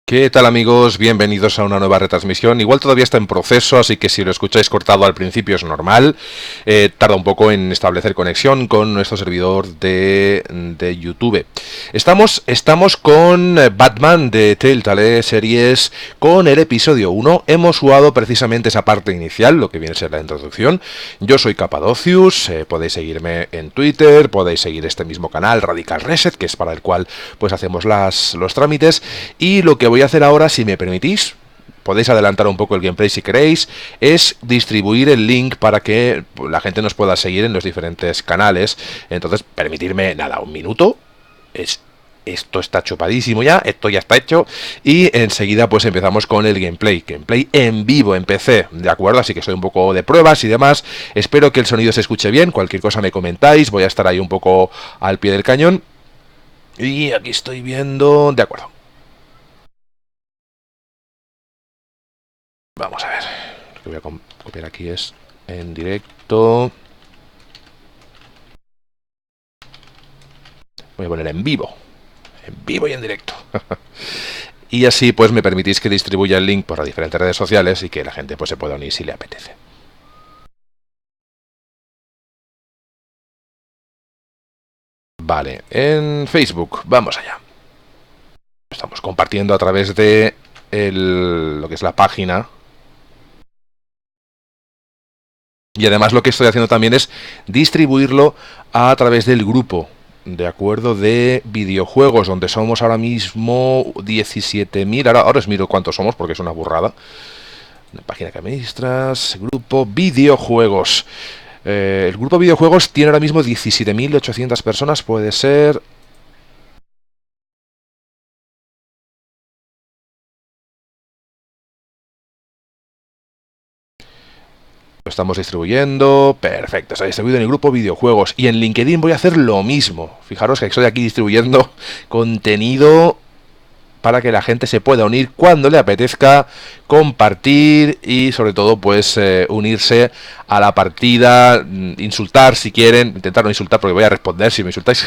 ¿Qué tal, amigos? Bienvenidos a una nueva retransmisión. Igual todavía está en proceso, así que si lo escucháis cortado al principio es normal. Tarda un poco en establecer conexión con nuestro servidor de YouTube. Estamos con Batman de Telltale series, con el episodio 1. Hemos jugado precisamente esa parte inicial, lo que viene a ser la introducción. Yo soy Capadocius, podéis seguirme en Twitter, podéis seguir este mismo canal, Radical Reset, que es para el cual pues hacemos los trámites. Y lo que voy a hacer ahora, si me permitís, podéis adelantar un poco el gameplay si queréis, es distribuir el link para que la gente nos pueda seguir en los diferentes canales. Entonces, permitirme, nada, un minuto. Esto está chupadísimo ya, esto ya está hecho. Y enseguida pues empezamos con el gameplay en vivo en PC, ¿de acuerdo? Así que soy un poco de pruebas y demás. Espero que el sonido se escuche bien, cualquier cosa me comentáis, voy a estar ahí un poco al pie del cañón. Y aquí estoy viendo, de acuerdo. Vamos a ver, lo que voy a copiar aquí es en directo. Voy a poner en vivo y en directo. Y así pues me permitís que distribuya el link por las diferentes redes sociales y que la gente pues se pueda unir si le apetece. Vale, en Facebook, vamos allá. Estamos compartiendo a través de lo que es la página. Y además lo que estoy haciendo también es distribuirlo a través del grupo, de acuerdo, de videojuegos, donde somos ahora mismo 17.000. Ahora os miro cuántos somos porque es una burrada. La página que administras, grupo videojuegos. El grupo videojuegos tiene ahora mismo 17.800 personas, puede ser. Lo estamos distribuyendo, perfecto, se ha distribuido en el grupo videojuegos. Y en LinkedIn voy a hacer lo mismo. Fijaros que estoy aquí distribuyendo contenido para que la gente se pueda unir cuando le apetezca, compartir y sobre todo pues unirse a la partida, insultar si quieren, intentar no insultar porque voy a responder si me insultáis.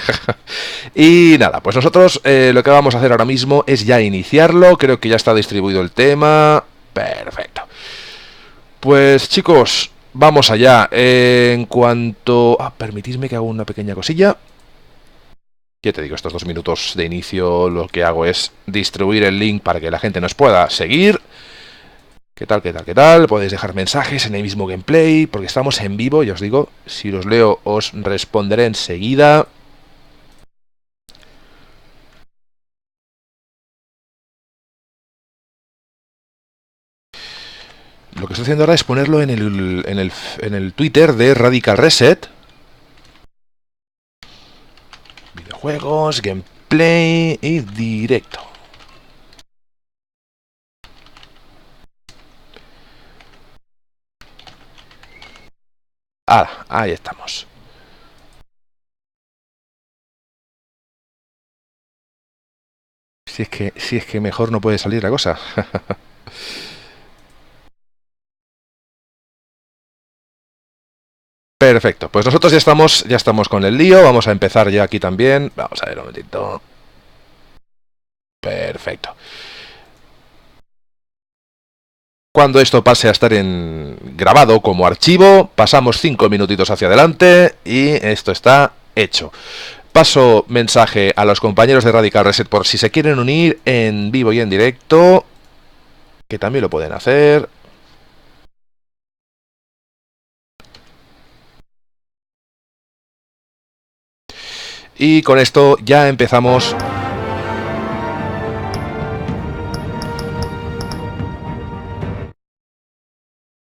Y nada, pues nosotros lo que vamos a hacer ahora mismo es ya iniciarlo. Creo que ya está distribuido el tema. Perfecto. Pues chicos, vamos allá. En cuanto... permitidme que haga una pequeña cosilla. Ya te digo, estos 2 minutos de inicio lo que hago es distribuir el link para que la gente nos pueda seguir. ¿Qué tal, qué tal, qué tal? Podéis dejar mensajes en el mismo gameplay, porque estamos en vivo, ya os digo. Si los leo os responderé enseguida. Lo que estoy haciendo ahora es ponerlo en el Twitter de Radical Reset. Videojuegos, gameplay y directo. Ahí estamos. Si es que mejor no puede salir la cosa. Perfecto, pues nosotros ya estamos con el lío. Vamos a empezar ya aquí también. Vamos a ver un momentito. Perfecto. Cuando esto pase a estar grabado como archivo, pasamos 5 minutitos hacia adelante y esto está hecho. Paso mensaje a los compañeros de Radical Reset por si se quieren unir en vivo y en directo, que también lo pueden hacer. Y con esto ya empezamos.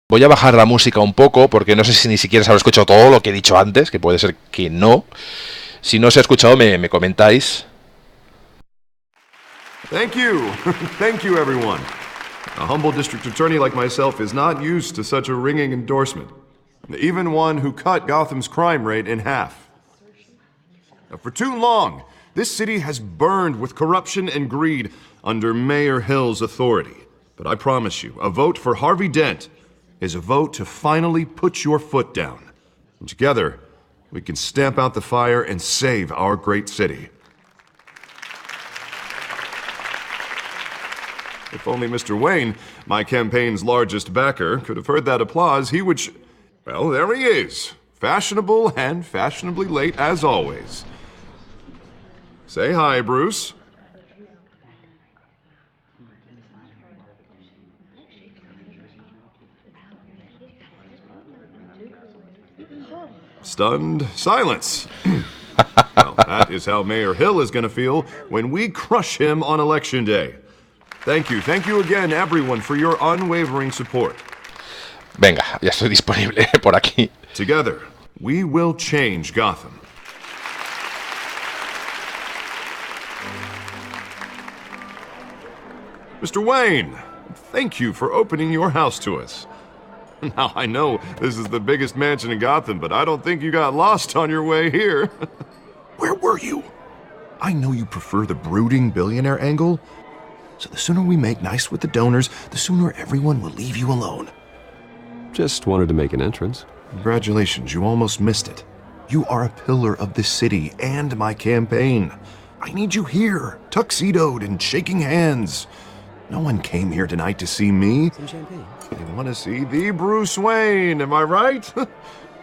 Voy a bajar la música un poco porque no sé si ni siquiera se habrá escuchado todo lo que he dicho antes, que puede ser que no. Si no se ha escuchado, me comentáis. Thank you. Thank you, everyone. A humble district attorney like myself is not used to such a ringing endorsement. Even one who cut Gotham's crime rate in half. For too long, this city has burned with corruption and greed under Mayor Hill's authority. But I promise you, a vote for Harvey Dent is a vote to finally put your foot down. And together, we can stamp out the fire and save our great city. If only Mr. Wayne, my campaign's largest backer, could have heard that applause, he would well, there he is. Fashionable and fashionably late as always. Say hi, Bruce. Stunned silence. Well, that is how Mayor Hill is going to feel when we crush him on Election Day. Thank you again, everyone, for your unwavering support. Venga, ya estoy disponible por aquí. Together, we will change Gotham. Mr. Wayne, thank you for opening your house to us. Now, I know this is the biggest mansion in Gotham, but I don't think you got lost on your way here. Where were you? I know you prefer the brooding billionaire angle, so the sooner we make nice with the donors, the sooner everyone will leave you alone. Just wanted to make an entrance. Congratulations, you almost missed it. You are a pillar of this city and my campaign. I need you here, tuxedoed and shaking hands. No one came here tonight to see me. Some champagne. They want to see the Bruce Wayne, am I right?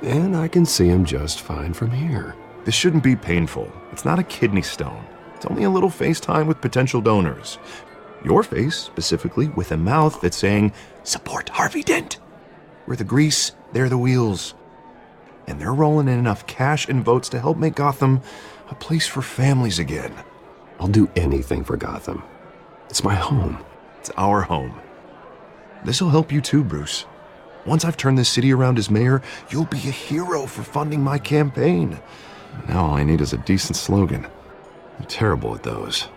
And I can see him just fine from here. This shouldn't be painful. It's not a kidney stone. It's only a little FaceTime with potential donors. Your face, specifically, with a mouth that's saying, support Harvey Dent. We're the grease, they're the wheels. And they're rolling in enough cash and votes to help make Gotham a place for families again. I'll do anything for Gotham. It's my home. It's our home. This'll help you too, Bruce. Once I've turned this city around as mayor, you'll be a hero for funding my campaign. Now all I need is a decent slogan. I'm terrible at those.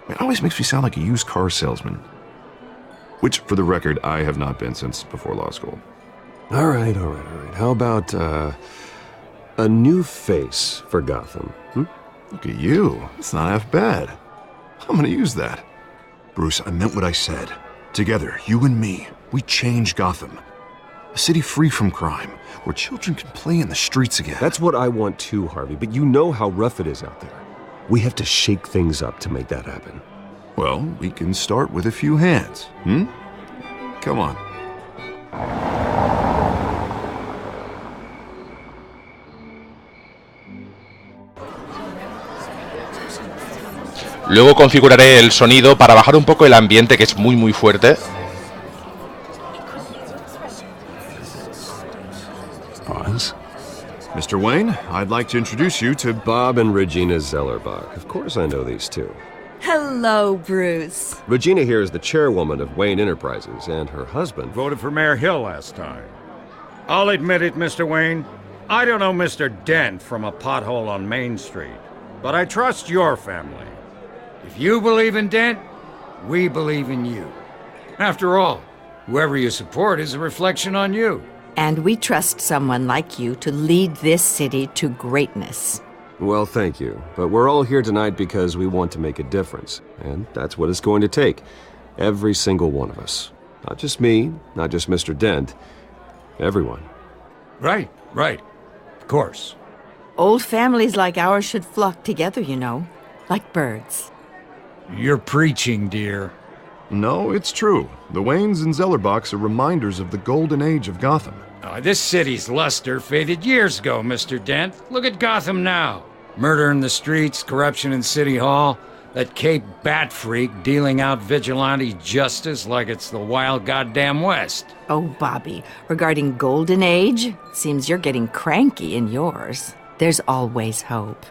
It always makes me sound like a used car salesman. Which, for the record, I have not been since before law school. All right. How about, a new face for Gotham? Look at you. It's not half bad. I'm gonna use that. Bruce, I meant what I said. Together, you and me, we change Gotham. A city free from crime, where children can play in the streets again. That's what I want too, Harvey, but you know how rough it is out there. We have to shake things up to make that happen. Well, we can start with a few hands, Come on. Luego configuraré el sonido para bajar un poco el ambiente, que es muy fuerte. Pause. Mr. Wayne, I'd like to introduce you to Bob and Regina Zellerbach. Of course I know these two. Hello, Bruce. Regina here is the chairwoman of Wayne Enterprises, and her husband Voted for Mayor Hill last time. I'll admit it, Mr. Wayne. I don't know Mr. Dent from a pothole on Main Street, but I trust your family. If you believe in Dent, we believe in you. After all, whoever you support is a reflection on you. And we trust someone like you to lead this city to greatness. Well, thank you. But we're all here tonight because we want to make a difference. And that's what it's going to take. Every single one of us. Not just me, not just Mr. Dent. Everyone. Right. Of course. Old families like ours should flock together, you know, like birds. You're preaching, dear. No, it's true. The Waynes and Zellerbachs are reminders of the golden age of Gotham. This city's luster faded years ago, Mr. Dent. Look at Gotham now. Murder in the streets, corruption in City Hall, that Cape Bat freak dealing out vigilante justice like it's the wild goddamn West. Oh, Bobby, regarding Golden Age, seems you're getting cranky in yours. There's always hope.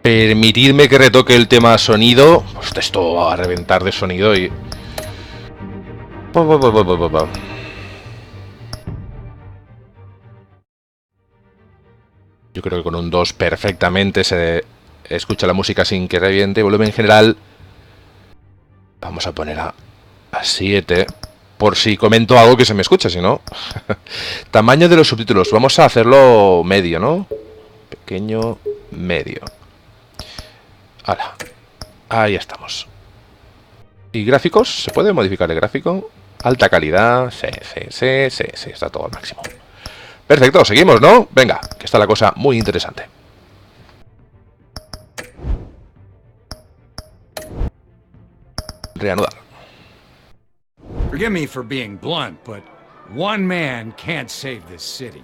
Permitidme que retoque el tema sonido. Hostia, esto va a reventar de sonido y... Yo creo que con un 2 perfectamente se escucha la música sin que reviente. Volumen general vamos a poner a 7, por si comento algo que se me escuche, si no. Tamaño de los subtítulos, vamos a hacerlo medio, ¿no? Pequeño, medio. Ahora, ahí estamos. ¿Y gráficos? ¿Se puede modificar el gráfico? Alta calidad, sí, está todo al máximo. Perfecto, seguimos, ¿no? Venga, que está la cosa muy interesante. Reanudar. Forgive me for being blunt, but one man can't save this city.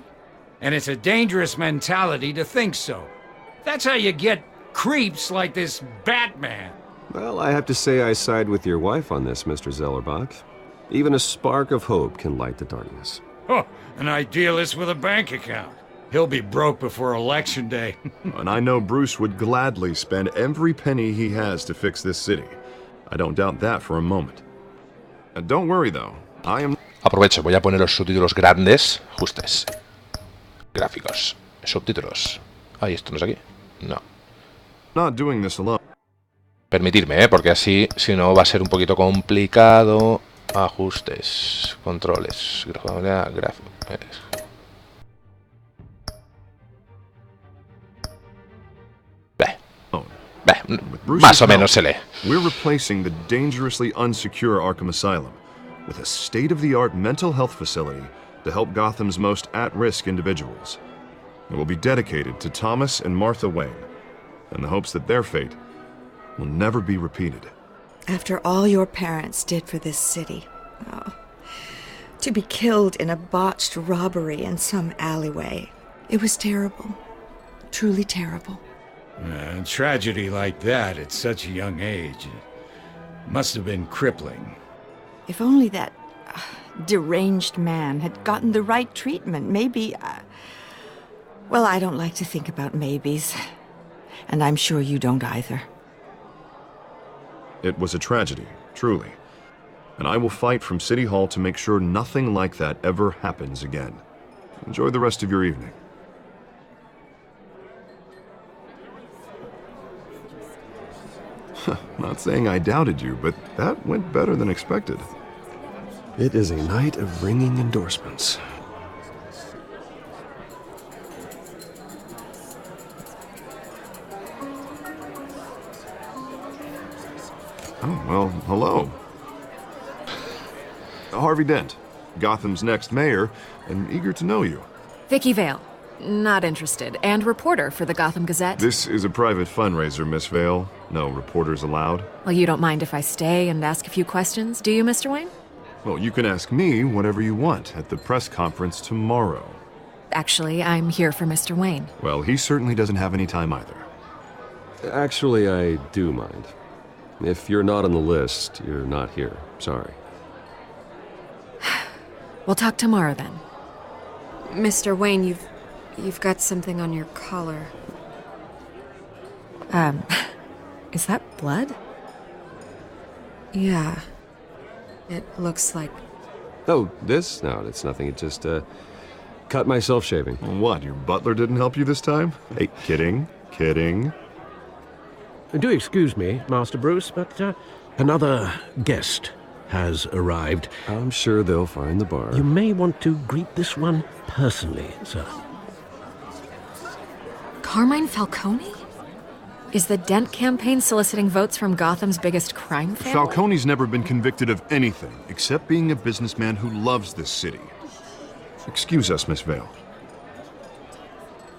And it's a dangerous mentality to think so. That's how you get creeps like this Batman. Well, I have to say I side with your wife on this, Mr. Zellerbach. Even a spark of hope can light the darkness. Oh, an idealist with a bank account. He'll be broke before Election Day. And I know Bruce would gladly spend every penny he has to fix this city. I don't doubt that for a moment. And don't worry, though. I am... Aprovecho, voy a poner los subtítulos grandes, ajustes, gráficos, subtítulos. Ay, esto no es aquí. No. not doing this alone. Permitirme, porque así, si no, va a ser un poquito complicado. Ajustes, controles, gráfico. Más o menos se lee. We're replacing the dangerously unsecure Arkham Asylum with a state-of-the-art mental health facility to help Gotham's most at-risk individuals. It will be dedicated to Thomas and Martha Wayne, in the hopes that their fate will never be repeated. After all your parents did for this city, to be killed in a botched robbery in some alleyway, it was terrible. Truly terrible. A tragedy like that at such a young age must have been crippling. If only that deranged man had gotten the right treatment, maybe... well, I don't like to think about maybes. And I'm sure you don't either. It was a tragedy, truly. And I will fight from City Hall to make sure nothing like that ever happens again. Enjoy the rest of your evening. Not saying I doubted you, but that went better than expected. It is a night of ringing endorsements. Oh, well, hello. Harvey Dent, Gotham's next mayor, and eager to know you. Vicky Vale. Not interested. And reporter for the Gotham Gazette. This is a private fundraiser, Miss Vale. No reporters allowed. Well, you don't mind if I stay and ask a few questions, do you, Mr. Wayne? Well, you can ask me whatever you want at the press conference tomorrow. Actually, I'm here for Mr. Wayne. Well, he certainly doesn't have any time either. Actually, I do mind. If you're not on the list, you're not here. Sorry. We'll talk tomorrow then. Mr. Wayne, you've got something on your collar. Is that blood? Yeah. It looks like... Oh, this? No, it's nothing. It just, cut myself shaving. What, your butler didn't help you this time? Hey, kidding. Do excuse me, Master Bruce, but another guest has arrived. I'm sure they'll find the bar. You may want to greet this one personally, sir. Carmine Falcone? Is the Dent campaign soliciting votes from Gotham's biggest crime family? Falcone's never been convicted of anything except being a businessman who loves this city. Excuse us, Miss Vale.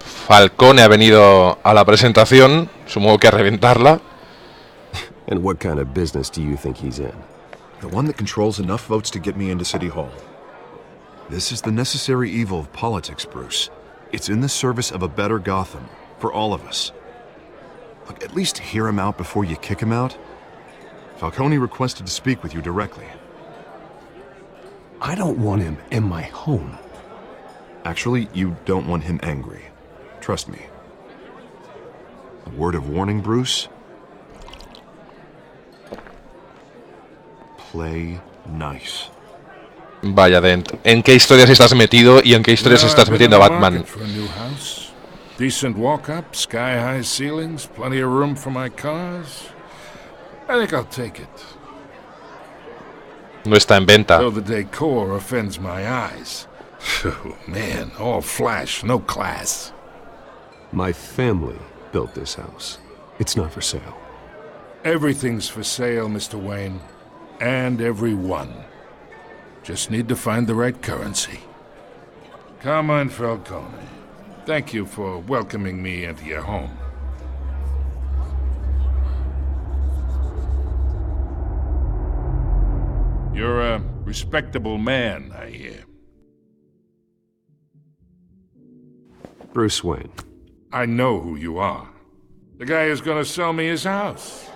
Falcone ha venido a la presentación, supongo que a reventarla. And what kind of business do you think he's in? The one that controls enough votes to get me into City Hall. This is the necessary evil of politics, Bruce. It's in the service of a better Gotham, for all of us. Look, at least hear him out before you kick him out. Falcone requested to speak with you directly. I don't want him in my home. Actually, you don't want him angry. Trust me. A word of warning, Bruce. Play nice. Vaya, Dent, ¿en qué historias estás metido y en qué historias estás metiendo a Batman? Decent walk-up, sky-high ceilings, plenty of room for my cars. I think I'll take it. No está en venta. Though the decor offends my eyes. Oh, man, all flash, no class. My family built this house. It's not for sale. Everything's for sale, Mr. Wayne. And everyone. Just need to find the right currency. Carmine Falcone, thank you for welcoming me into your home. You're Respectable man, I hear. Bruce Wayne. I know who you are. The guy who's gonna sell me his house.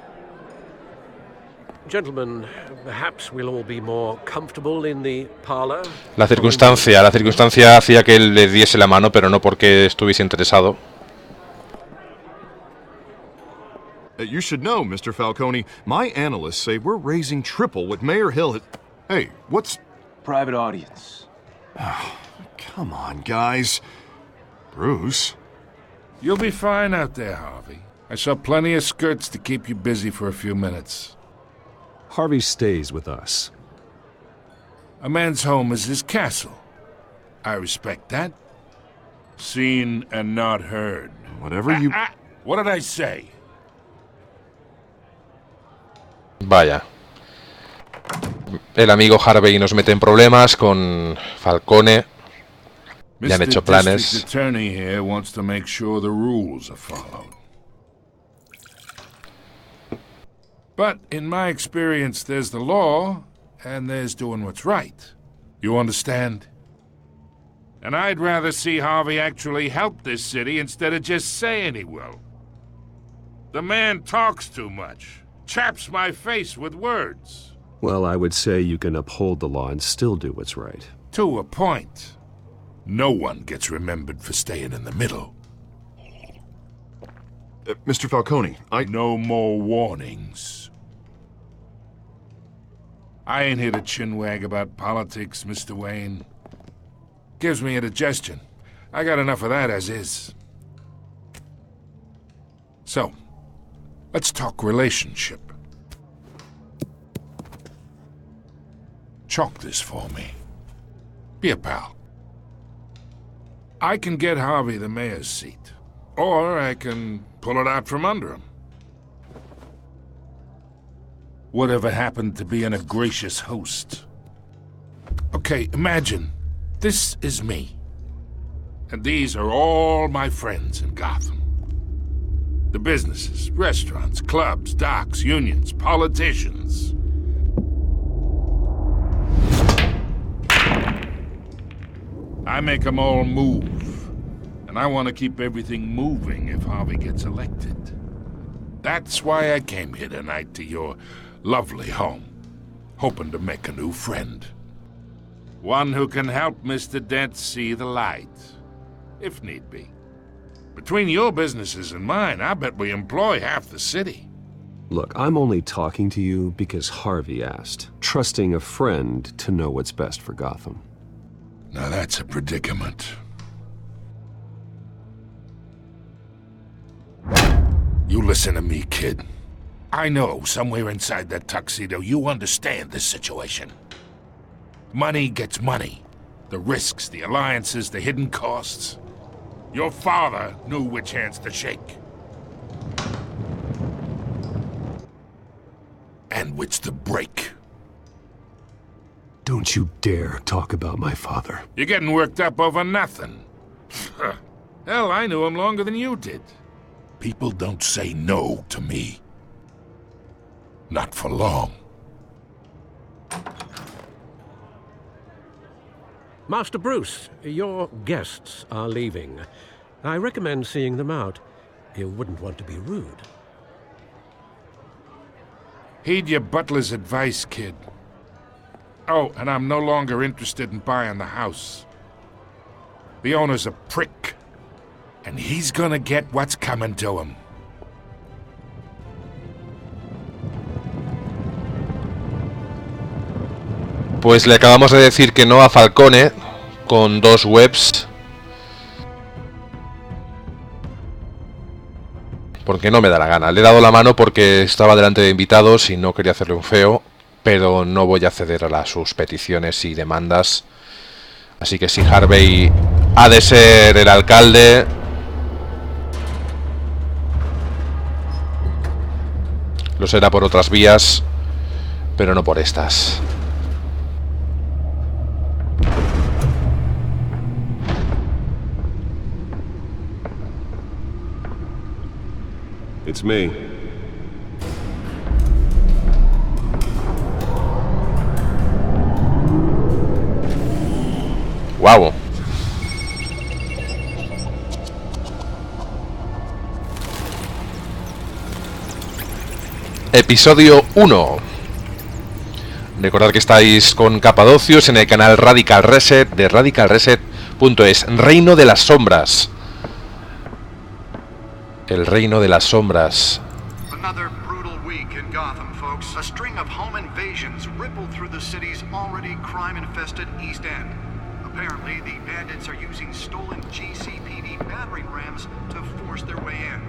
Gentlemen, perhaps we'll all be more comfortable in the parlor. La circunstancia hacía que él le diese la mano, pero no porque estuviese interesado. You should know, Mr. Falcone, my analysts say we're raising triple what Mayor Hill had... Hey, what's... Private audience. Come on, guys. Bruce? You'll be fine out there, Harvey. I saw plenty of skirts to keep you busy for a few minutes. Harvey stays with us. A man's home is his castle. I respect that. Seen and not heard. Whatever you... What did I say? Vaya. El amigo Harvey nos mete en problemas con Falcone. Ya han hecho planes. District Attorney here wants to make sure the rules are followed. But in my experience, there's the law, and there's doing what's right. You understand? And I'd rather see Harvey actually help this city instead of just saying he will. The man talks too much. Chaps my face with words. Well, I would say you can uphold the law and still do what's right. To a point. No one gets remembered for staying in the middle. Mr. Falcone, No more warnings. I ain't here to chinwag about politics, Mr. Wayne. Gives me indigestion. I got enough of that as is. So, let's talk relationship. Chalk this for me. Be a pal. I can get Harvey the mayor's seat, or I can pull it out from under him. Whatever happened to being a gracious host? Okay, imagine, this is me. And these are all my friends in Gotham. The businesses, restaurants, clubs, docks, unions, politicians. I make them all move. And I want to keep everything moving if Harvey gets elected. That's why I came here tonight to your lovely home, hoping to make a new friend. One who can help Mr. Dent see the light, if need be. Between your businesses and mine, I bet we employ half the city. Look, I'm only talking to you because Harvey asked, trusting a friend to know what's best for Gotham. Now that's a predicament. You listen to me, kid. I know somewhere inside that tuxedo you understand this situation. Money gets money. The risks, the alliances, the hidden costs. Your father knew which hands to shake. And which to break. Don't you dare talk about my father. You're getting worked up over nothing. Hell, I knew him longer than you did. People don't say no to me. Not for long. Master Bruce, your guests are leaving. I recommend seeing them out. You wouldn't want to be rude. Heed your butler's advice, kid. Oh, and I'm no longer interested in buying the house. The owner's a prick, and he's gonna get what's coming to him. Pues le acabamos de decir que no a Falcone con 2 webs. Porque no me da la gana. Le he dado la mano porque estaba delante de invitados y no quería hacerle un feo. Pero no voy a ceder a sus peticiones y demandas. Así que si Harvey ha de ser el alcalde, lo será por otras vías, pero no por estas. It's me. Guau. Episodio 1. Recordad que estáis con Capadocius en el canal Radical Reset de radicalreset.es. Reino de las sombras. El reino de las sombras. Another brutal week in Gotham, folks. A string of home invasions rippled through the city's already crime-infested East End. Apparently, the bandits are using stolen GCPD battering rams to force their way in,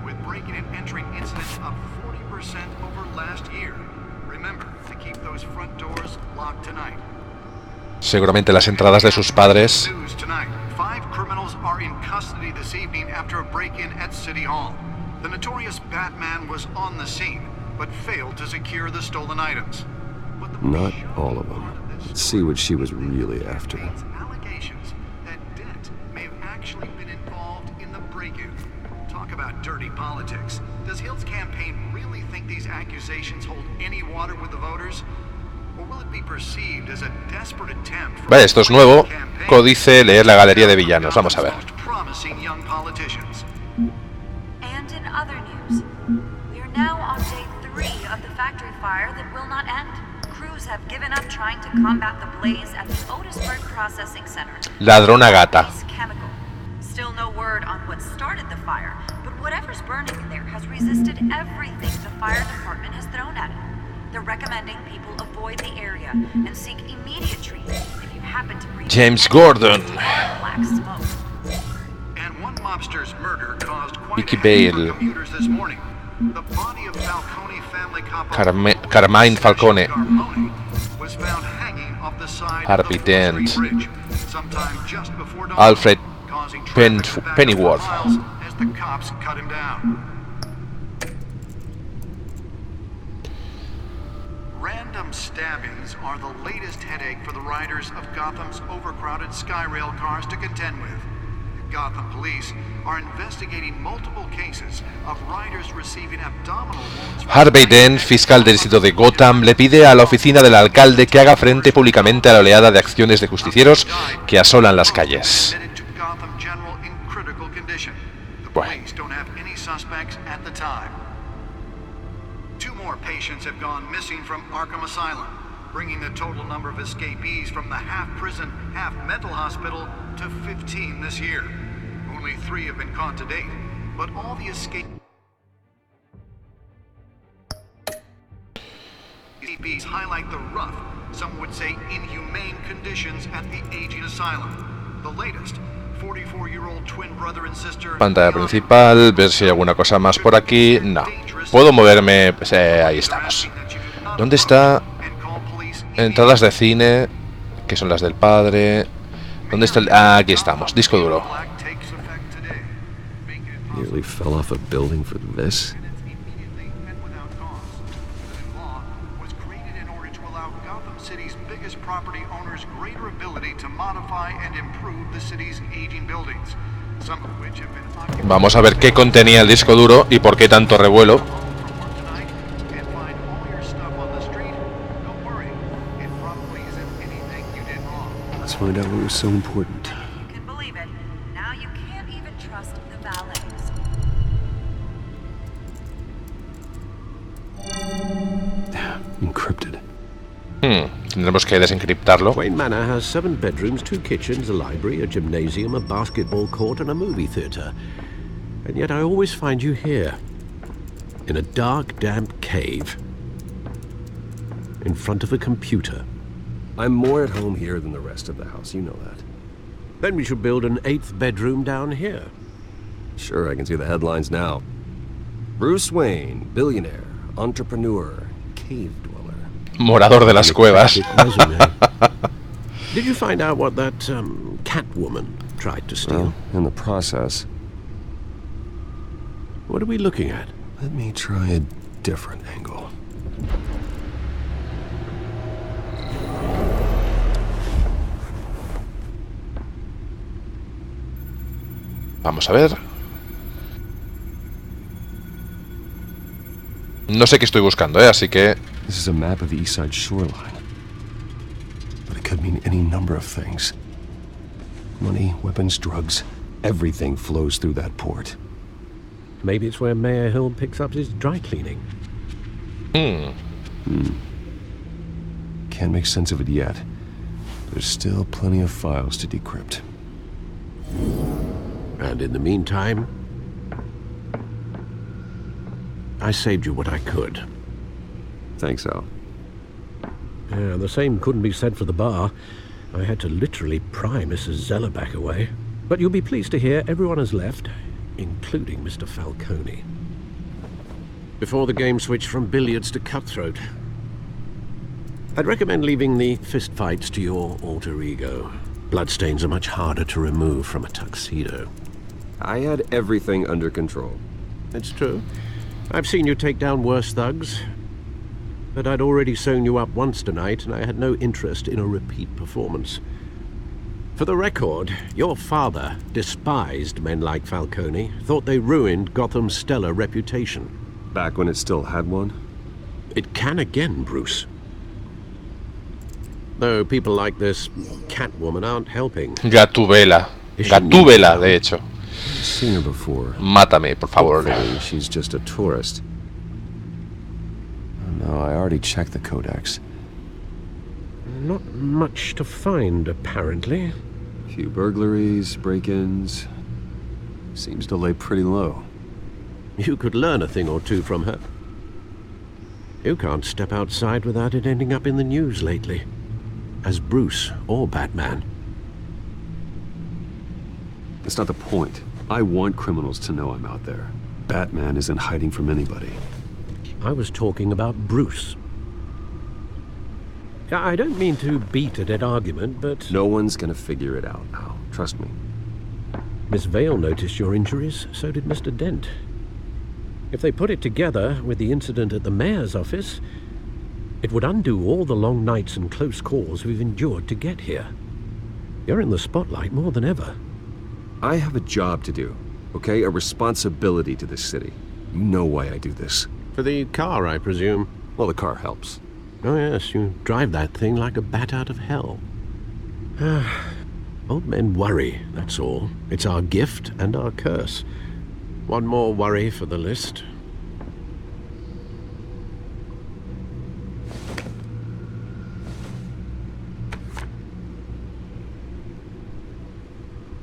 with breaking and entering incidents up 40% over last year. Remember to keep those front doors locked tonight. Seguramente las entradas de sus padres. News tonight. 5 criminals are in custody this evening after a break-in at City Hall. The notorious Batman was on the scene, but failed to secure the stolen items. Not all of them. Let's see what she was really after. Allegations that Dent may have actually been involved in the break-in. Talk about dirty politics. Does Hill's campaign really think these accusations hold any water with the voters? Or will it be perceived as a desperate attempt for Vale, esto es nuevo. Códice, leer la galería de villanos. Vamos a ver. promising young politicians? And in other news, we are now on day 3 of the factory fire that will not end. Crews have given up trying to combat the blaze at the Otisburg Processing Center. Ladrona gata. Chemical. Still no word on what started the fire, but whatever's burning in there has resisted everything the fire department has thrown at it. They're recommending people avoid the area and seek immediate treatment if you happen to breathe James Gordon. black smoke. And one mobster's murder caused quite Vicky a headache Bale. for commuters this morning. The body of Falcone family couple Carmine Falcone. was found hanging off the side Harvey of the Dent. Bridge, sometime just before dawn, Alfred causing traffic to back up Pennyworth. for miles as the cops cut him down. Random stabbings are the latest headache for the riders of Gotham's overcrowded Skyrail cars to contend with. Gotham police are investigating multiple cases of riders receiving abdominal wounds. Harvey Dent, fiscal del distrito de Gotham, le pide a la oficina del alcalde que haga frente públicamente a la oleada de acciones de justicieros que asolan las calles. Bueno. 2 more patients have gone missing from Arkham Asylum, bringing the total number of escapees from the half-prison, half-mental hospital to 15 this year. Only 3 have been caught to date, but all the escapees highlight the rough, some would say inhumane conditions at the aging asylum. The latest, 44-year-old twin brother and sister. Pantalla principal, ver si hay alguna cosa más por aquí. No. Puedo moverme, pues, ahí estamos. ¿Dónde está? Entradas de cine, que son las del padre. ¿Dónde está el...? Ah, aquí estamos, disco duro. Nearly fell off a building for this. Property owners greater ability to modify and improve the city's aging buildings, some of which have been occupied. Vamos a ver qué contenía el disco duro y por qué tanto revuelo. Let's find out what was so important. You can believe it. Now you can't even trust the valets. Encrypted. Tendremos que desencriptarlo. Wayne Manor has 7 bedrooms, 2 kitchens, a library, a gymnasium, a basketball court, and a movie theater. And yet I always find you here, in a dark, damp cave, in front of a computer. I'm more at home here than the rest of the house, you know that. Then we should build an 8th bedroom down here. Sure, I can see the headlines now. Bruce Wayne, billionaire, entrepreneur, cave dweller. Morador de las cuevas. Did you find out what that Catwoman tried to steal? Well, in the process. What are we looking at? Let me try a different angle. Vamos a ver. No sé qué estoy buscando, así que... This is a map of the east side shoreline. But it could mean any number of things. Money, weapons, drugs, everything flows through that port. Maybe it's where Mayor Hill picks up his dry cleaning. Can't make sense of it yet. There's still plenty of files to decrypt. And in the meantime, I saved you what I could. Thanks, Al. Yeah, the same couldn't be said for the bar. I had to literally pry Mrs. Zellerback away. But you'll be pleased to hear everyone has left, including Mr. Falcone. Before the game switched from billiards to cutthroat. I'd recommend leaving the fistfights to your alter ego. Bloodstains are much harder to remove from a tuxedo. I had everything under control. It's true. I've seen you take down worse thugs. But I'd already sewn you up once tonight, and I had no interest in a repeat performance. For the record, your father despised men like Falcone, thought they ruined Gotham's stellar reputation. Back when it still had one? It can again, Bruce. Though people like this Catwoman aren't helping. Gatúbela. Gatúbela, de hecho. I've seen her before. Mátame, por favor. Hopefully she's just a tourist. No, I already checked the codex. Not much to find, apparently. Few burglaries, break-ins. Seems to lay pretty low. You could learn a thing or two from her. You can't step outside without it ending up in the news lately. As Bruce or Batman. That's not the point. I want criminals to know I'm out there. Batman isn't hiding from anybody. I was talking about Bruce. I don't mean to beat a dead argument, but... No one's gonna figure it out now. Trust me. Miss Vale noticed your injuries, so did Mr. Dent. If they put it together with the incident at the mayor's office, it would undo all the long nights and close calls we've endured to get here. You're in the spotlight more than ever. I have a job to do, okay? A responsibility to this city. You know why I do this. For the car, I presume. Well, the car helps. Oh yes, you drive that thing like a bat out of hell. Old men worry, that's all. It's our gift and our curse. One more worry for the list.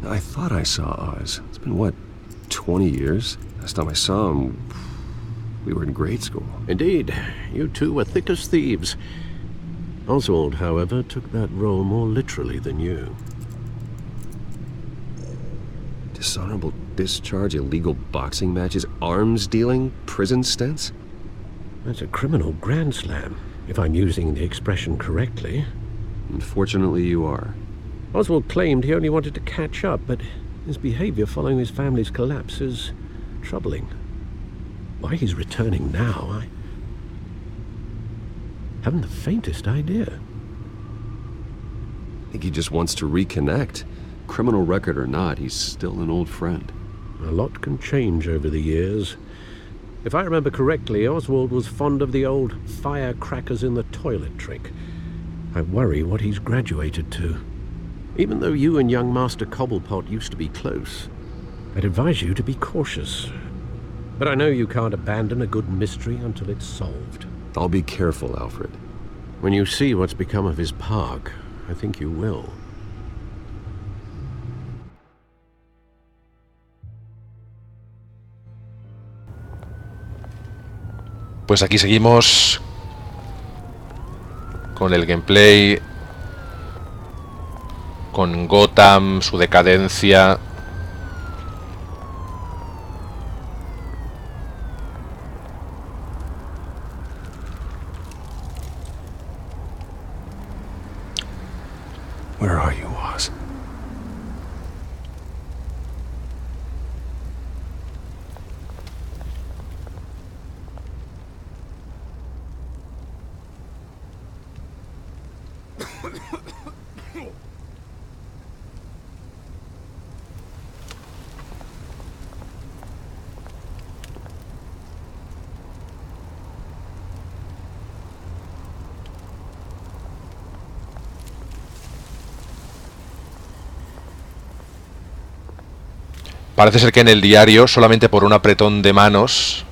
I thought I saw Oz. It's been, what, 20 years? Last time I saw him, we were in grade school. Indeed. You two were thick as thieves. Oswald, however, took that role more literally than you. Dishonorable discharge, illegal boxing matches, arms dealing, prison stints? That's a criminal grand slam, if I'm using the expression correctly. Unfortunately, you are. Oswald claimed he only wanted to catch up, but his behavior following his family's collapse is troubling. Why he's returning now, I haven't the faintest idea. I think he just wants to reconnect. Criminal record or not, he's still an old friend. A lot can change over the years. If I remember correctly, Oswald was fond of the old firecrackers in the toilet trick. I worry what he's graduated to. Even though you and young Master Cobblepot used to be close, I'd advise you to be cautious. But I know you can't abandon a good mystery until it's solved. I'll be careful, Alfred. When you see what's become of his park, I think you will. Pues aquí seguimos con el gameplay, con Gotham, su decadencia. Where are you, Oz? Parece ser que en el diario, solamente por un apretón de manos,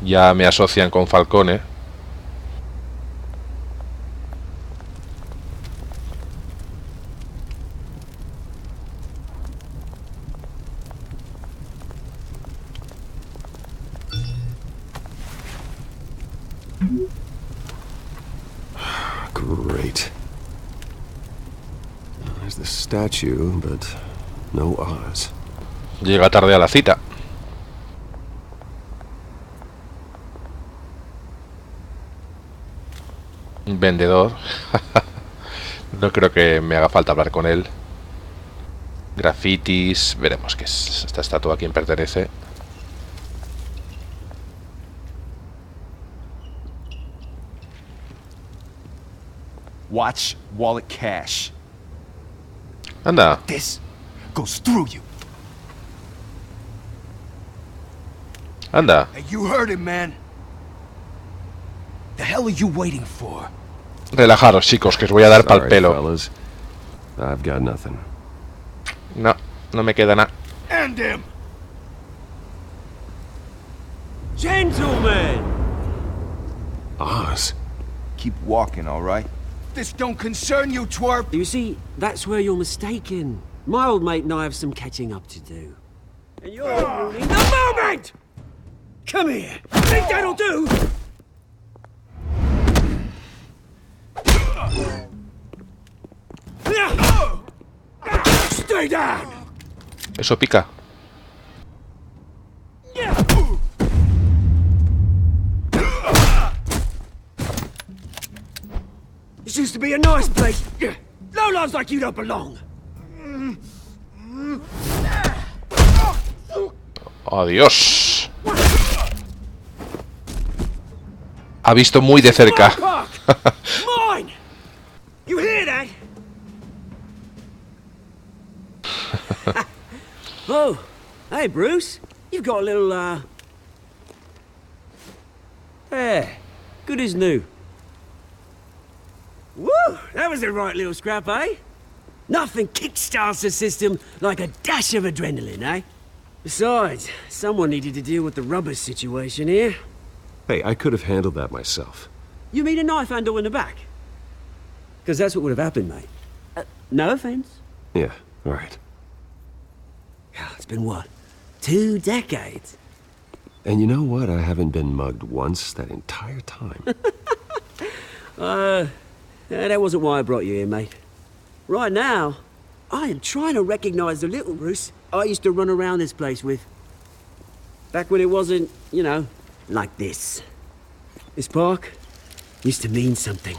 ya me asocian con Falcone. Great. There's the statue, but no Oz. Llega tarde a la cita. Vendedor. No creo que me haga falta hablar con él. Grafitis. Veremos qué es esta estatua, a quién pertenece. Watch wallet cash. Anda. This goes through you. Anda. Hey, you heard him, man. The hell are you waiting for? Relajaros, chicos, que os voy a dar pa'l pelo. Fellas. I've got nothing. No, no me queda nada. End him. Gentlemen! Oz. Keep walking, all right? This don't concern you, twerp. You see, that's where you're mistaken. My old mate and I have some catching up to do. And you're ruining the moment! Come here. Think that'll do? Stay down! Eso pica. This used to be a nice place. Lowlifes like you don't belong. Adiós. Ha visto muy de cerca. Mine! You hear that? Oh, hey Bruce. You've got a little, There. Good as new. Woo! That was the right little scrap, eh? Nothing kickstarts the system like a dash of adrenaline, eh? Besides, someone needed to deal with the rubber situation here. Hey, I could have handled that myself. You mean a knife handle in the back? Because that's what would have happened, mate. No offense. Yeah, right. It's been what? 2 decades? And you know what? I haven't been mugged once that entire time. That wasn't why I brought you here, mate. Right now, I am trying to recognize the little Bruce I used to run around this place with. Back when it wasn't, you know, like this. This park used to mean something.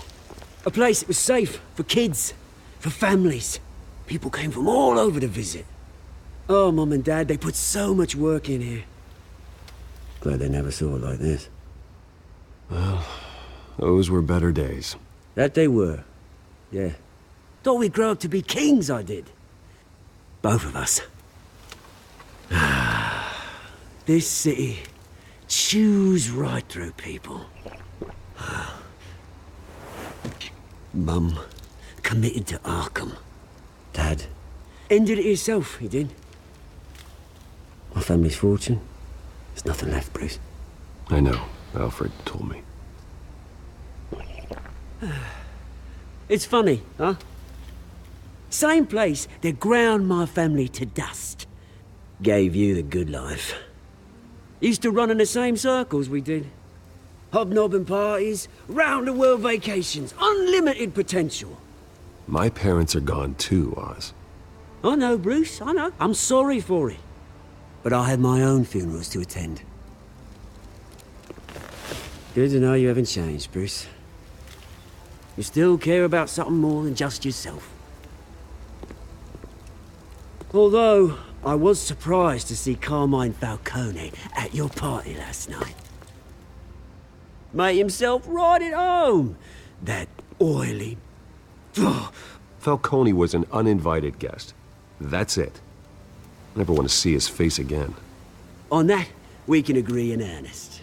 A place that was safe for kids, for families. People came from all over to visit. Oh, Mum and Dad, they put so much work in here. Glad they never saw it like this. Well, those were better days. That they were. Yeah. Thought we'd grow up to be kings, I did. Both of us. This city chews right through people. Mum committed to Arkham. Dad ended it himself, he did. My family's fortune. There's nothing left, Bruce. I know. Alfred told me. It's funny, huh? Same place that ground my family to dust. Gave you the good life. Used to run in the same circles we did. Hobnobbing parties, round-the-world vacations, unlimited potential. My parents are gone too, Oz. I know, Bruce, I know. I'm sorry for it. But I had my own funerals to attend. Good to know you haven't changed, Bruce. You still care about something more than just yourself. Although, I was surprised to see Carmine Falcone at your party last night. Made himself right at home. That oily... Falcone was an uninvited guest. That's it. Never want to see his face again. On that, we can agree in earnest.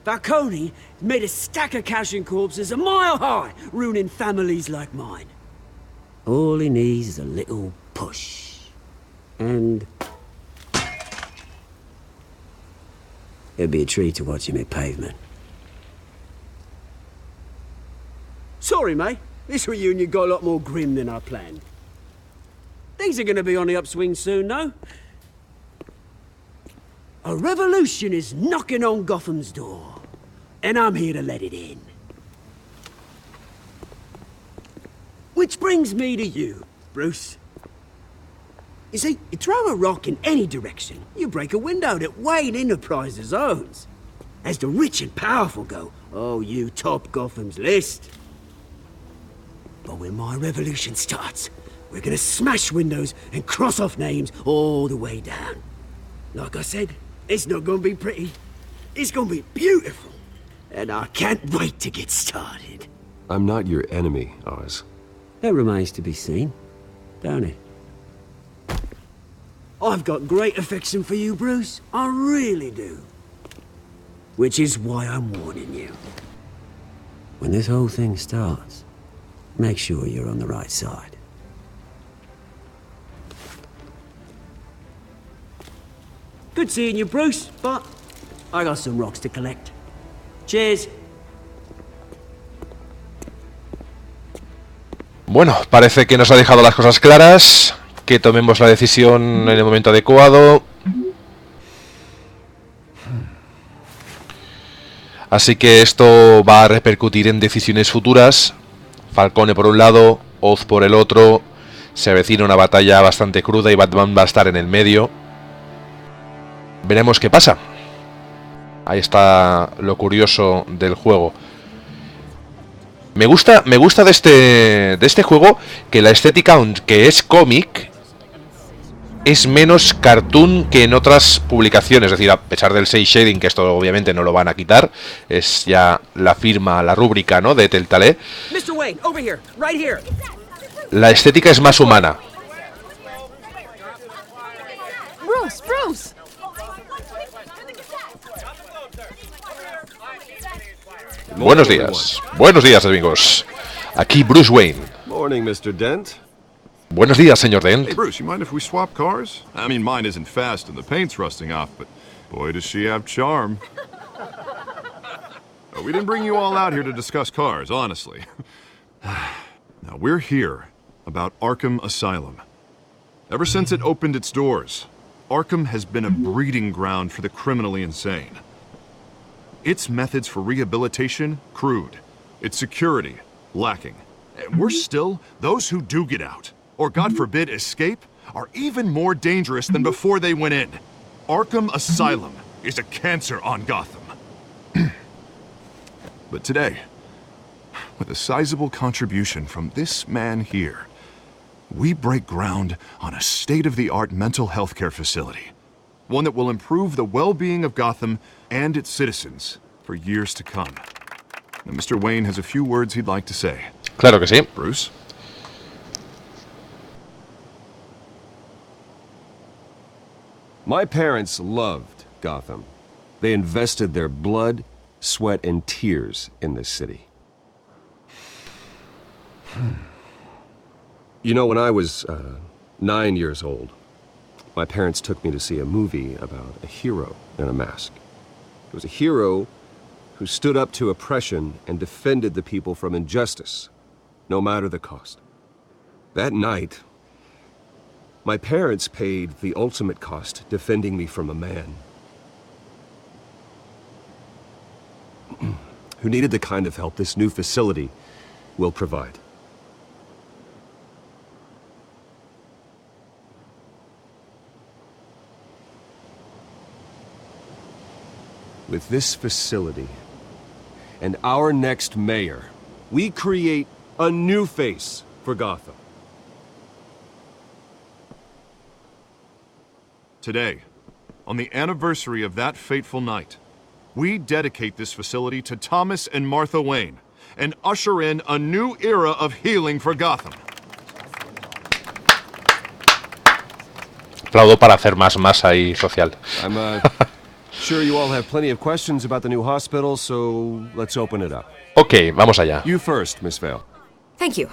Falcone made a stack of cashing corpses a mile high, ruining families like mine. All he needs is a little push. And... It'd be a treat to watch him hit pavement. Sorry, mate. This reunion got a lot more grim than I planned. Things are gonna be on the upswing soon, though. A revolution is knocking on Gotham's door, and I'm here to let it in. Which brings me to you, Bruce. You see, you throw a rock in any direction, you break a window that Wayne Enterprises owns. As the rich and powerful go, oh, you top Gotham's list. But when my revolution starts, we're gonna smash windows and cross off names all the way down. Like I said, it's not gonna be pretty. It's gonna be beautiful. And I can't wait to get started. I'm not your enemy, Oz. That remains to be seen, don't it? I've got great affection for you, Bruce. I really do. Which is why I'm warning you. When this whole thing starts, make sure you're on the right side. Good seeing you, Bruce, but I got some rocks to collect. Cheers. Bueno, parece que nos ha dejado las cosas claras, que tomemos la decisión en el momento adecuado. Así que esto va a repercutir en decisiones futuras. Falcone por un lado, Oz por el otro. Se avecina una batalla bastante cruda y Batman va a estar en el medio. Veremos qué pasa. Ahí está lo curioso del juego. Me gusta de este juego que la estética, aunque es cómic, es menos cartoon que en otras publicaciones. Es decir, a pesar del cel shading, que esto obviamente no lo van a quitar, es ya la firma, la rúbrica, ¿no?, de Telltale. Mr. Wayne, over here, right here. La estética es más humana. Bruce! Buenos días, amigos. Aquí Bruce Wayne. Morning, Mr. Dent. Buenos días, señor Dent. Hey, Bruce, you mind if we swap cars? I mean, mine isn't fast and the paint's rusting off, but boy, does she have charm. We didn't bring you all out here to discuss cars, honestly. Now, we're here about Arkham Asylum. Ever since it opened its doors, Arkham has been a breeding ground for the criminally insane. Its methods for rehabilitation, crude. Its security, lacking. And worse still, those who do get out, or God forbid escape, are even more dangerous than before they went in. Arkham Asylum is a cancer on Gotham. But today, with a sizable contribution from this man here, we break ground on a state-of-the-art mental health care facility. One that will improve the well-being of Gotham and its citizens for years to come. Now, Mr. Wayne has a few words he'd like to say. Claro que sí. Bruce? My parents loved Gotham. They invested their blood, sweat, and tears in this city. You know, when I was 9 years old, my parents took me to see a movie about a hero in a mask. It was a hero who stood up to oppression and defended the people from injustice, no matter the cost. That night, my parents paid the ultimate cost defending me from a man who needed the kind of help this new facility will provide. With this facility and our next mayor, we create a new face for Gotham. Today, on the anniversary of that fateful night, we dedicate this facility to Thomas and Martha Wayne and usher in a new era of healing for Gotham. Aplaudo para hacer más masa y social. I'm sure you all have plenty of questions about the new hospital, so let's open it up. Ok, vamos allá. You first, Miss Vale. Thank you.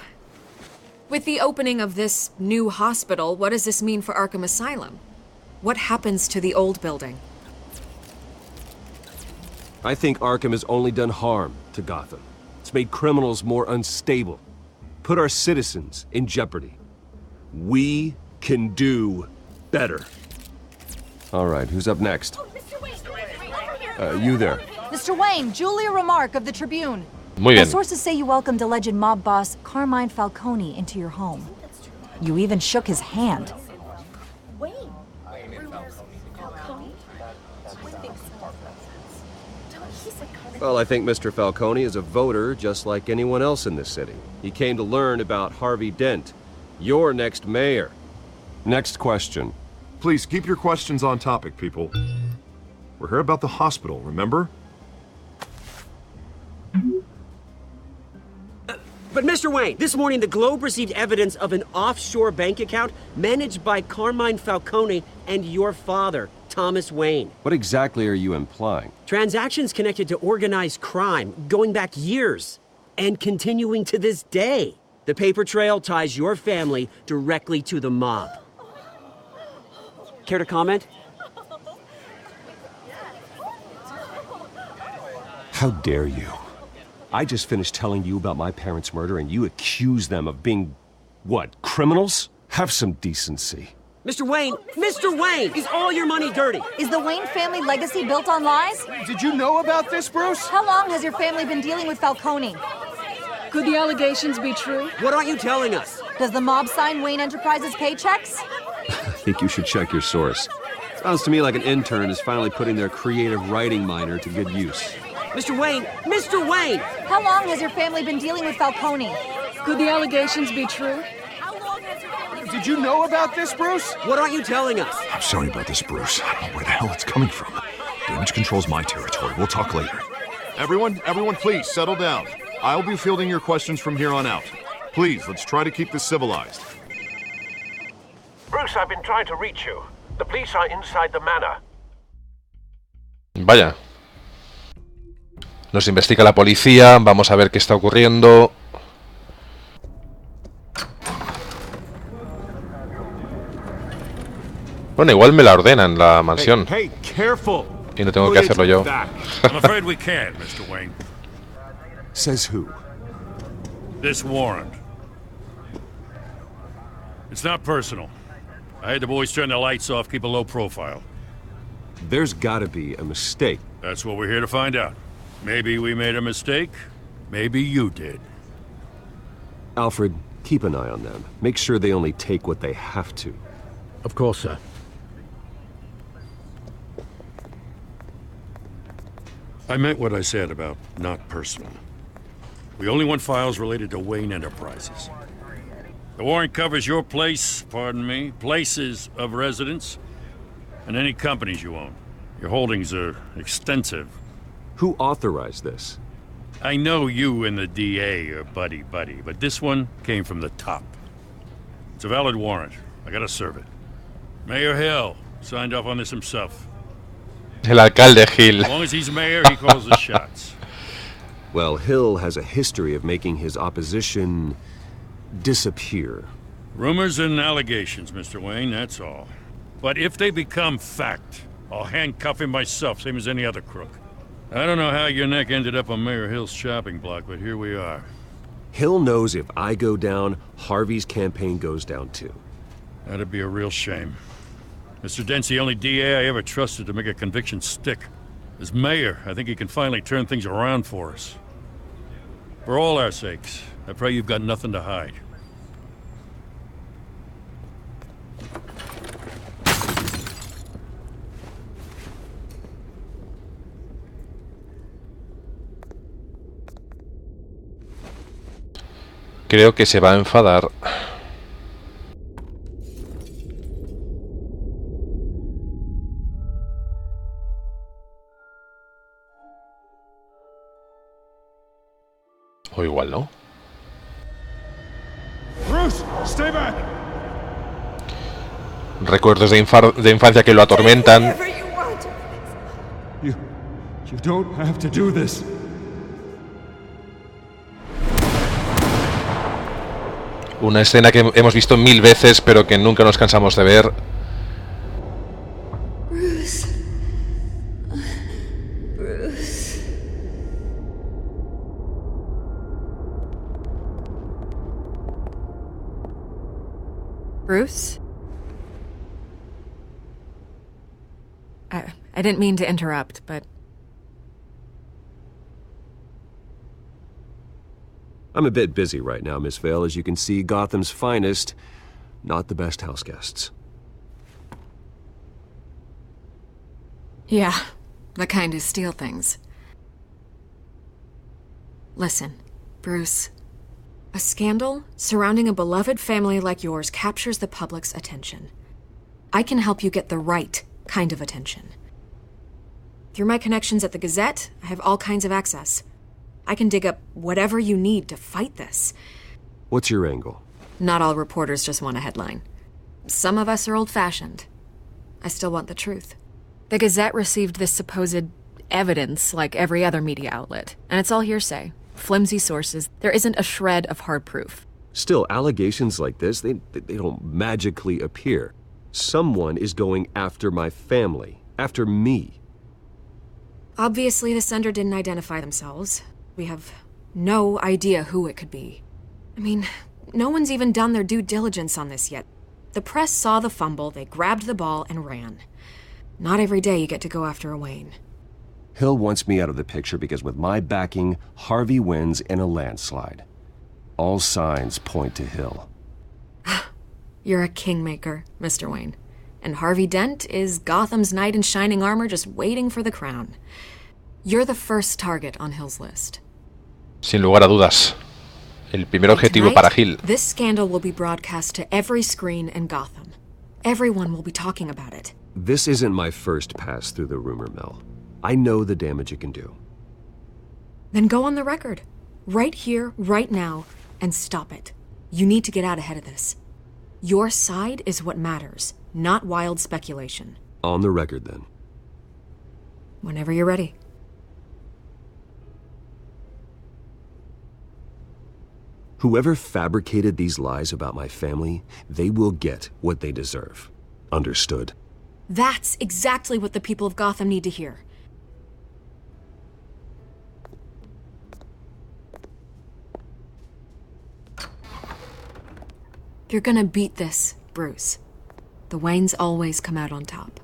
With the opening of this new hospital, what does this mean for Arkham Asylum? What happens to the old building? I think Arkham has only done harm to Gotham. It's made criminals more unstable, put our citizens in jeopardy. We can do better. All right, who's up next? You there. Mr. Wayne, Julia Remark of the Tribune. Muy bien. My sources say you welcomed alleged mob boss Carmine Falcone into your home. You even shook his hand. Well, I think Mr. Falcone is a voter just like anyone else in this city. He came to learn about Harvey Dent, your next mayor. Next question. Please keep your questions on topic, people. We're here about the hospital, remember? But Mr. Wayne, this morning the Globe received evidence of an offshore bank account managed by Carmine Falcone and your father, Thomas Wayne. What exactly are you implying? Transactions connected to organized crime going back years and continuing to this day. The paper trail ties your family directly to the mob. Care to comment? How dare you? I just finished telling you about my parents' murder and you accuse them of being, what, criminals? Have some decency. Mr. Wayne, is all your money dirty? Is the Wayne family legacy built on lies? Did you know about this, Bruce? How long has your family been dealing with Falcone? Could the allegations be true? What aren't you telling us? Does the mob sign Wayne Enterprises paychecks? I think you should check your source. Sounds to me like an intern is finally putting their creative writing minor to good use. Mr. Wayne! How long has your family been dealing with Falcone? Could the allegations be true? Did you know about this, Bruce? What aren't you telling us? I'm sorry about this, Bruce. I don't know where the hell it's coming from. Damage control's my territory. We'll talk later. Everyone, please settle down. I'll be fielding your questions from here on out. Please, let's try to keep this civilized. Bruce, I've been trying to reach you. The police are inside the manor. Vaya. Nos investiga la policía. Vamos a ver qué está ocurriendo. Bueno, igual me la ordenan la mansión. Hey, careful. Y no tengo que hacerlo yo. I'm afraid we can't, Mr. Wayne. Says who? This warrant. It's not personal. I had the boys turn the lights off, keep a low profile. There's gotta be a mistake. That's what we're here to find out. Maybe we made a mistake. Maybe you did. Alfred, keep an eye on them. Make sure they only take what they have to. Of course, sir. I meant what I said about not personal. We only want files related to Wayne Enterprises. The warrant covers your place, pardon me, places of residence, and any companies you own. Your holdings are extensive. Who authorized this? I know you and the DA are buddy-buddy, but this one came from the top. It's a valid warrant. I gotta serve it. Mayor Hill signed off on this himself. El alcalde Hill. As long as he's mayor, he calls the shots. Well, Hill has a history of making his opposition disappear. Rumors and allegations, Mr. Wayne, that's all. But if they become fact, I'll handcuff him myself, same as any other crook. I don't know how your neck ended up on Mayor Hill's chopping block, but here we are. Hill knows if I go down, Harvey's campaign goes down too. That'd be a real shame. Mr. Dent's the only DA I ever trusted to make a conviction stick. As mayor, I think he can finally turn things around for us. For all our sakes, I pray you've got nothing to hide. Creo que se va a enfadar. O igual no. Bruce, stay back. Recuerdos de infancia que lo atormentan. You don't have to do this. Una escena que hemos visto 1000 veces, pero que nunca nos cansamos de ver. Bruce. Bruce. Bruce? I didn't mean to interrupt, but... I'm a bit busy right now, Miss Vale. As you can see, Gotham's finest, not the best house guests. Yeah, the kind who steal things. Listen, Bruce. A scandal surrounding a beloved family like yours captures the public's attention. I can help you get the right kind of attention. Through my connections at the Gazette, I have all kinds of access. I can dig up whatever you need to fight this. What's your angle? Not all reporters just want a headline. Some of us are old-fashioned. I still want the truth. The Gazette received this supposed evidence like every other media outlet, and it's all hearsay. Flimsy sources. There isn't a shred of hard proof. Still, allegations like this, they don't magically appear. Someone is going after my family, after me. Obviously, the sender didn't identify themselves. We have no idea who it could be. I mean, no one's even done their due diligence on this yet. The press saw the fumble, they grabbed the ball and ran. Not every day you get to go after a Wayne. Hill wants me out of the picture because with my backing, Harvey wins in a landslide. All signs point to Hill. You're a kingmaker, Mr. Wayne. And Harvey Dent is Gotham's knight in shining armor just waiting for the crown. You're the first target on Hill's list. Sin lugar a dudas. El primer objetivo para Hill. This scandal will be broadcast to every screen in Gotham. Everyone will be talking about it. This isn't my first pass through the rumor mill. I know the damage it can do. Then go on the record. Right here, right now, and stop it. You need to get out ahead of this. Your side is what matters, not wild speculation. On the record, then. Whenever you're ready. Whoever fabricated these lies about my family, they will get what they deserve. Understood? That's exactly what the people of Gotham need to hear. You're gonna beat this, Bruce. The Waynes always come out on top.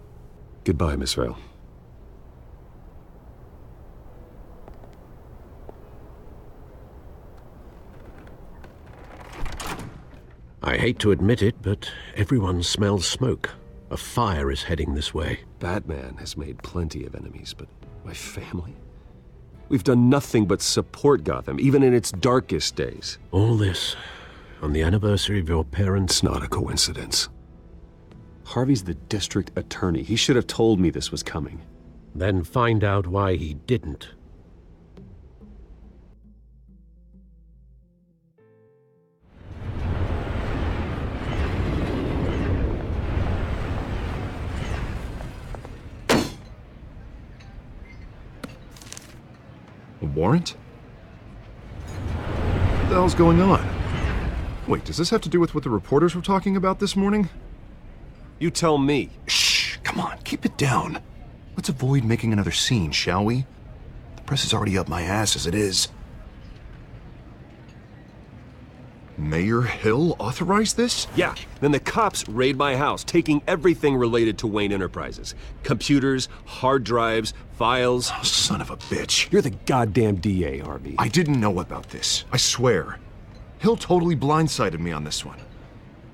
Goodbye, Miss Vale. I hate to admit it, but everyone smells smoke. A fire is heading this way. Batman has made plenty of enemies, but my family? We've done nothing but support Gotham, even in its darkest days. All this on the anniversary of your parents'... It's not a coincidence. Harvey's the district attorney. He should have told me this was coming. Then find out why he didn't. A warrant? What the hell's going on? Wait, does this have to do with what the reporters were talking about this morning? You tell me. Shh, come on, keep it down. Let's avoid making another scene, shall we? The press is already up my ass as it is. Mayor Hill authorized this? Yeah, then the cops raid my house, taking everything related to Wayne Enterprises. Computers, hard drives, files. Oh, son of a bitch. You're the goddamn DA, Harvey. I didn't know about this, I swear. Hill totally blindsided me on this one.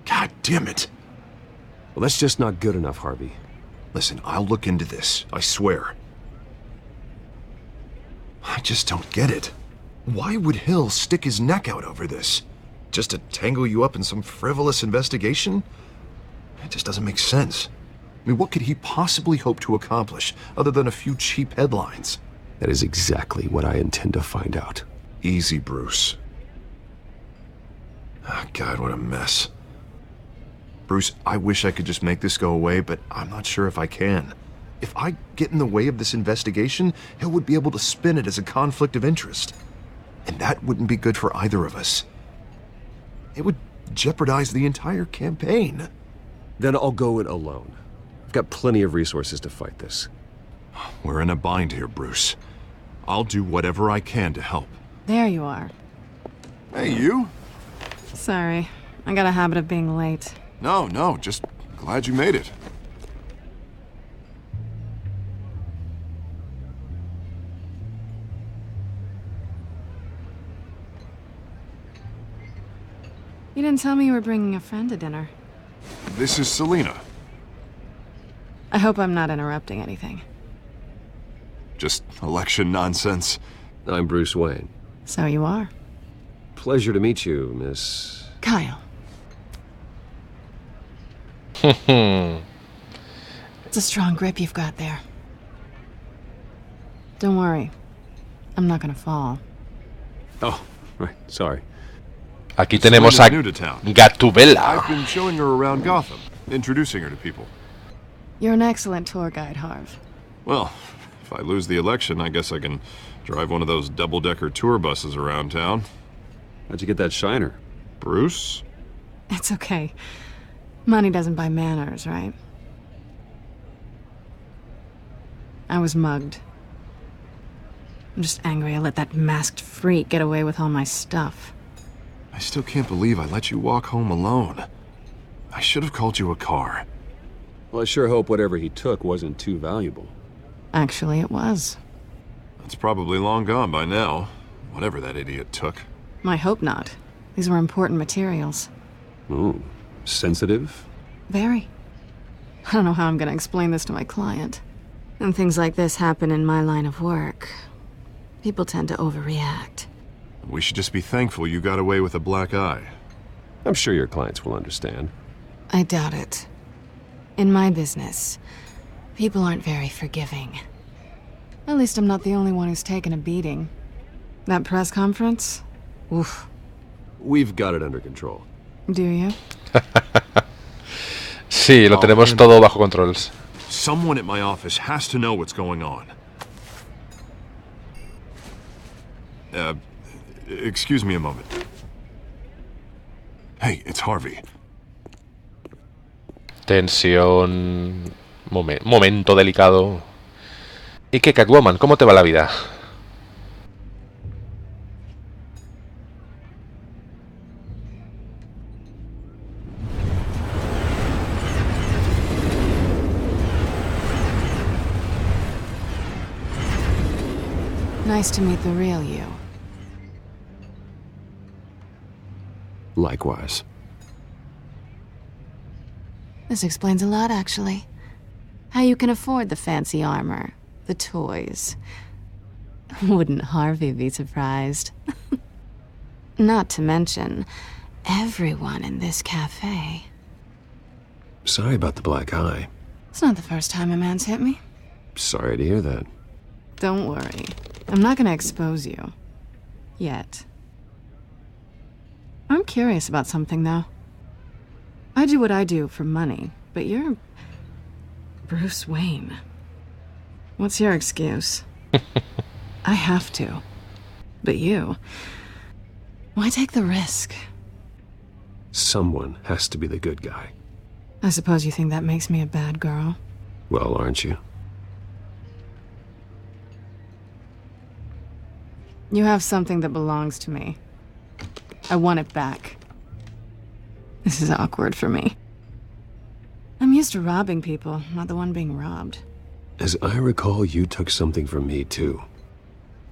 God damn it. Well, that's just not good enough, Harvey. Listen, I'll look into this, I swear. I just don't get it. Why would Hill stick his neck out over this? Just to tangle you up in some frivolous investigation? It just doesn't make sense. I mean, what could he possibly hope to accomplish other than a few cheap headlines? That is exactly what I intend to find out. Easy, Bruce. Oh, God, what a mess. Bruce, I wish I could just make this go away, but I'm not sure if I can. If I get in the way of this investigation, Hill would be able to spin it as a conflict of interest. And that wouldn't be good for either of us. It would jeopardize the entire campaign. Then I'll go it alone. I've got plenty of resources to fight this. We're in a bind here, Bruce. I'll do whatever I can to help. There you are. Hey, you? Sorry, I got a habit of being late. No, just glad you made it. You didn't tell me you were bringing a friend to dinner. This is Selena. I hope I'm not interrupting anything. Just election nonsense. I'm Bruce Wayne. So you are. Pleasure to meet you, Miss... Kyle. It's a strong grip you've got there. Don't worry. I'm not gonna fall. Oh, right. Sorry. Aquí tenemos a new to town. Gatubela. I've been showing her around Gotham, introducing her to people. You're an excellent tour guide, Harv. Well, if I lose the election, I guess I can drive one of those double-decker tour buses around town. How'd you get that shiner? Bruce? It's okay. Money doesn't buy manners, right? I was mugged. I'm just angry I let that masked freak get away with all my stuff. I still can't believe I let you walk home alone. I should have called you a car. Well, I sure hope whatever he took wasn't too valuable. Actually, it was. It's probably long gone by now, whatever that idiot took. I hope not. These were important materials. Ooh, sensitive? Very. I don't know how I'm gonna explain this to my client. When things like this happen in my line of work, people tend to overreact. We should just be thankful you got away with a black eye. I'm sure your clients will understand. I doubt it. In my business, people aren't very forgiving. At least I'm not the only one who's taken a beating. That press conference? Oof. We've got it under control. Do you? Sí, lo tenemos todo bajo control. Someone at my office has to know what's going on. Excuse me a moment. Hey, it's Harvey. Tensión. Momento delicado. ¿Y qué, Catwoman? ¿Cómo te va la vida? Nice to meet the real you. Likewise. This explains a lot, actually. How you can afford the fancy armor, the toys. Wouldn't Harvey be surprised? Not to mention, everyone in this cafe. Sorry about the black eye. It's not the first time a man's hit me. Sorry to hear that. Don't worry. I'm not gonna expose you. Yet. I'm curious about something, though. I do what I do for money, but you're... Bruce Wayne. What's your excuse? I have to. But you... Why take the risk? Someone has to be the good guy. I suppose you think that makes me a bad girl? Well, aren't you? You have something that belongs to me. I want it back. This is awkward for me. I'm used to robbing people, not the one being robbed. As I recall, you took something from me, too.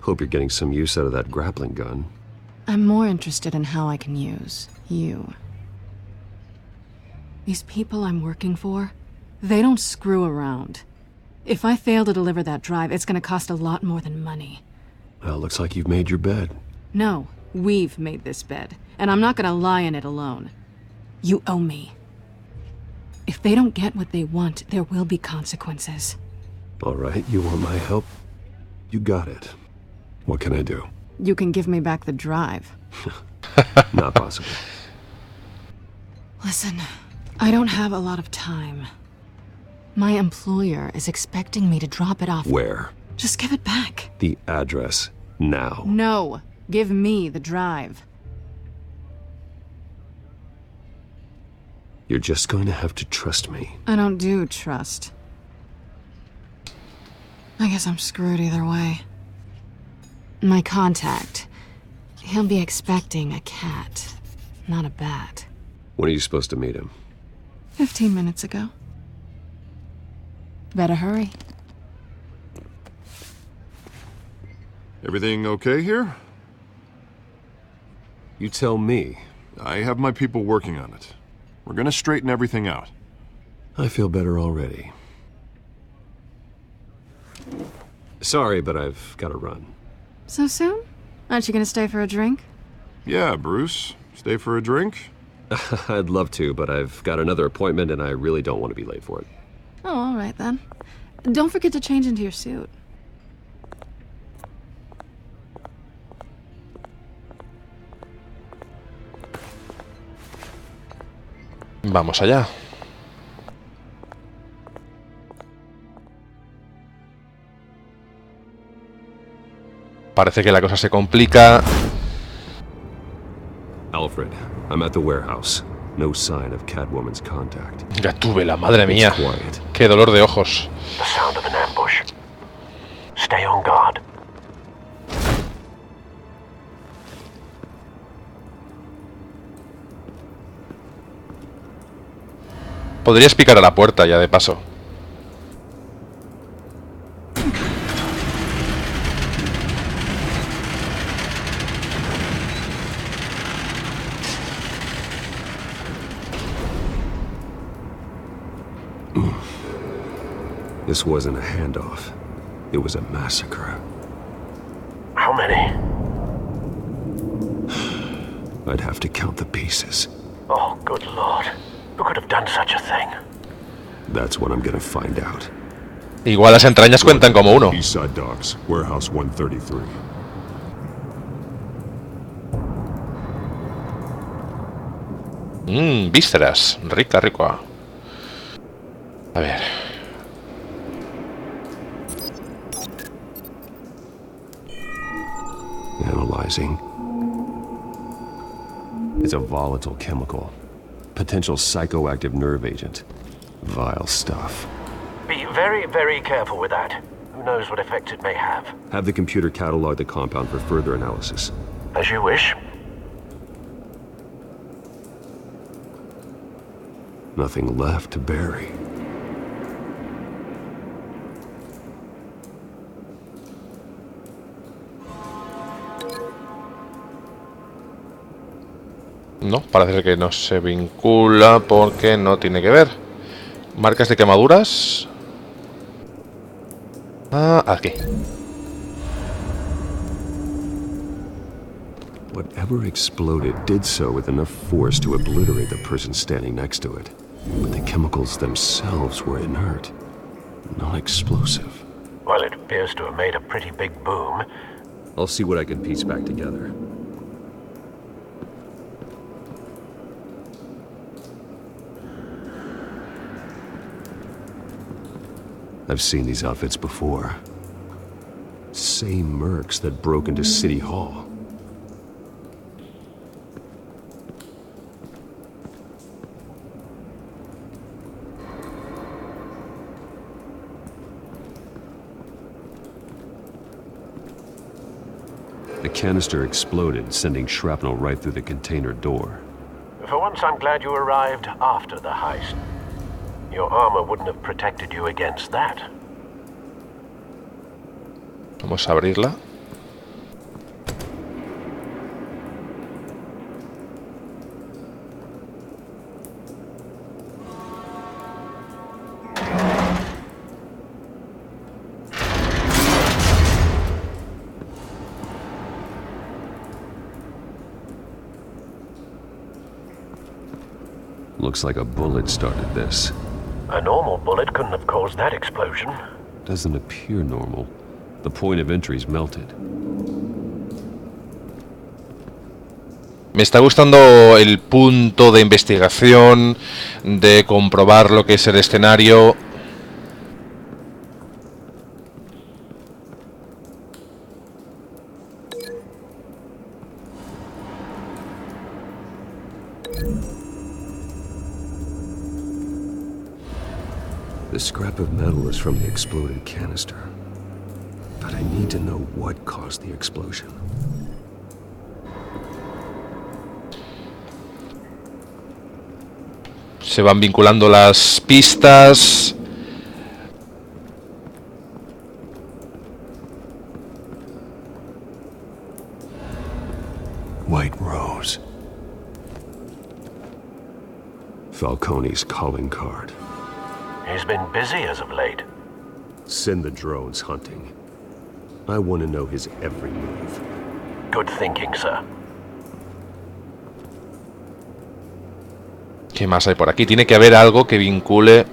Hope you're getting some use out of that grappling gun. I'm more interested in how I can use you. These people I'm working for, they don't screw around. If I fail to deliver that drive, it's gonna cost a lot more than money. Well, looks like you've made your bed. No, we've made this bed, and I'm not gonna lie in it alone. You owe me. If they don't get what they want, there will be consequences. All right, you want my help? You got it. What can I do? You can give me back the drive. Not possible. Listen, I don't have a lot of time. My employer is expecting me to drop it off. Where? Just give it back. The address, now. No, give me the drive. You're just going to have to trust me. I don't do trust. I guess I'm screwed either way. My contact, he'll be expecting a cat, not a bat. When are you supposed to meet him? 15 minutes ago. Better hurry. Everything okay here? You tell me. I have my people working on it. We're gonna straighten everything out. I feel better already. Sorry, but I've got to run. So soon? Aren't you gonna stay for a drink? Yeah, Bruce. Stay for a drink? I'd love to, but I've got another appointment and I really don't want to be late for it. Oh, all right then. Don't forget to change into your suit. Vamos allá. Parece que la cosa se complica. Alfred, I'm at the warehouse. No sign of Catwoman's contact. Gatúbela, madre mía. It's quiet. Qué dolor de ojos. The sound of an ambush. Stay on guard. Podrías picar a la puerta ya de paso. This wasn't a handoff. It was a massacre. How many? I'd have to count the pieces. Oh, good lord. Who could have done such a thing? That's what I'm gonna find out. Igual las entrañas cuentan como uno. Eastside Docks, Warehouse 133. Vísceras. Rica, rica. A ver. Analyzing. It's a volatile chemical. Potential psychoactive nerve agent. Vile stuff. Be very, very careful with that. Who knows what effects it may have. Have the computer catalog the compound for further analysis. As you wish. Nothing left to bury. No, parece que no se vincula porque no tiene que ver. Marcas de quemaduras. Ah, aquí. Whatever exploded did so with enough force to obliterate the person standing next to it. But the chemicals themselves were inert, not explosive. Well, it appears to have made a pretty big boom. I'll see what I can piece back together. I've seen these outfits before. Same mercs that broke into City Hall. The canister exploded, sending shrapnel right through the container door. For once, I'm glad you arrived after the heist. Your armor wouldn't have protected you against that. Vamos a abrirla. Looks like a bullet started this. A normal bullet couldn't have caused that explosion. Doesn't appear normal. The point of entry's melted. Me está gustando el punto de investigación, de comprobar lo que es el escenario. The scrap of metal is from the exploded canister. But I need to know what caused the explosion. Se van vinculando las pistas. White Rose. Falcone's calling card. He's been busy as of late. Send the drones hunting. I want to know his every move. Good thinking, sir. ¿Qué más hay por aquí? Tiene que haber algo que vincule...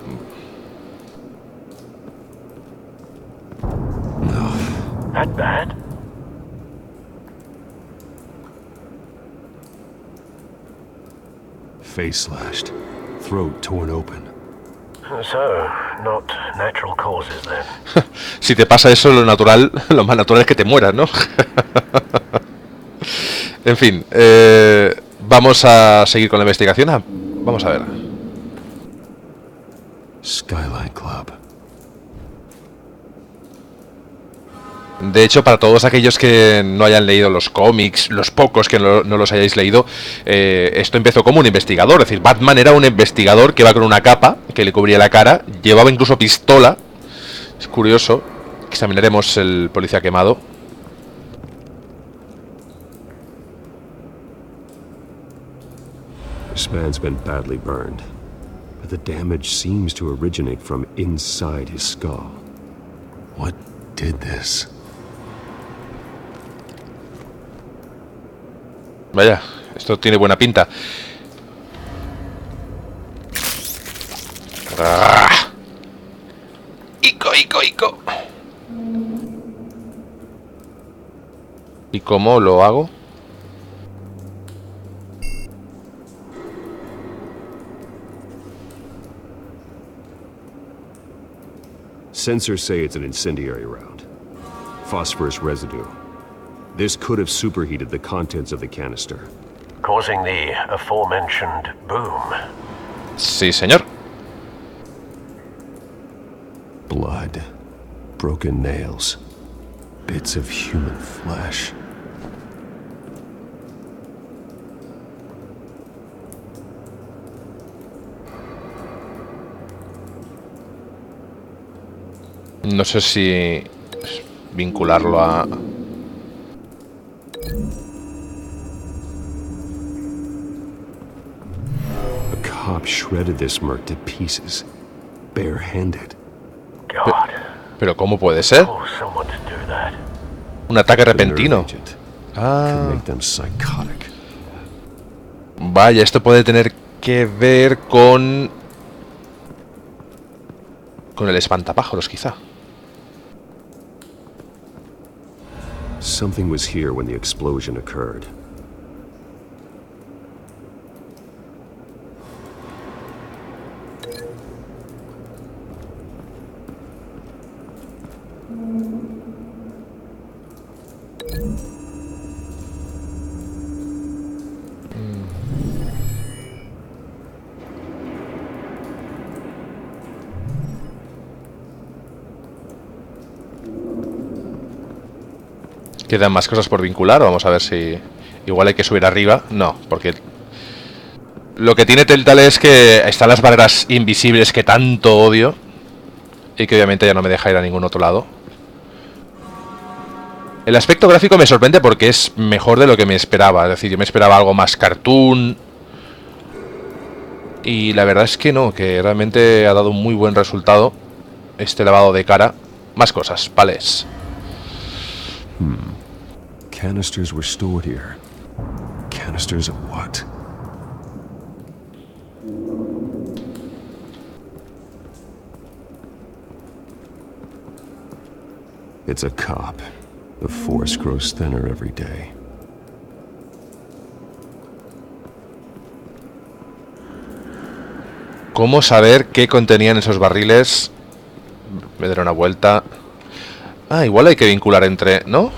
That bad? Face slashed. Throat torn open. So, not natural causes then. Si te pasa eso, lo natural, lo más natural es que te mueras, ¿no? En fin, vamos a seguir con la investigación. Vamos a ver. Skyline Club. De hecho, para todos aquellos que no hayan leído los cómics, los pocos que no los hayáis leído, esto empezó como un investigador. Es decir, Batman era un investigador que va con una capa que le cubría la cara, llevaba incluso pistola. Es curioso. Examinaremos el policía quemado. This man's been badly burned, but the damage seems to originate from inside his skull. What did this? Vaya, esto tiene buena pinta. Ico. ¿Y cómo lo hago? Sensors say it's an incendiary round. Phosphorus residue. This could have superheated the contents of the canister, Causing the aforementioned boom. Sí, señor. Blood. Broken nails. Bits of human flesh. No sé si vincularlo a... A cop shredded this merc to pieces, barehanded. Pero ¿cómo puede ser? Un ataque repentino. Ah. Vaya, esto puede tener que ver con el espantapájaros, quizá. Something was here when the explosion occurred. ¿Quedan más cosas por vincular? Vamos a ver si... Igual hay que subir arriba. No, porque... Lo que tiene Telltale es que están las barreras invisibles que tanto odio. Y que obviamente ya no me deja ir a ningún otro lado. El aspecto gráfico me sorprende porque es mejor de lo que me esperaba. Es decir, yo me esperaba algo más cartoon. Y la verdad es que no, que realmente ha dado un muy buen resultado este lavado de cara. Más cosas, palés. Canisters were stored here. Canisters of what? It's a cop. The force grows thinner every day. ¿Cómo saber qué contenían esos barriles? Me daré una vuelta. Ah, igual hay que vincular entre... ¿No?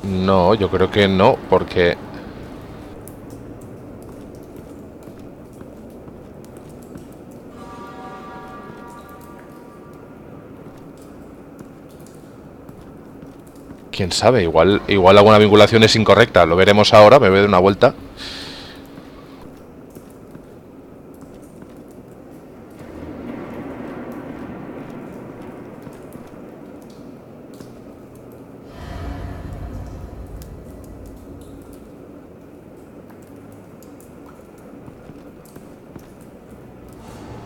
No, yo creo que no, porque... Quién sabe, igual alguna vinculación es incorrecta. Lo veremos ahora, me voy a dar una vuelta.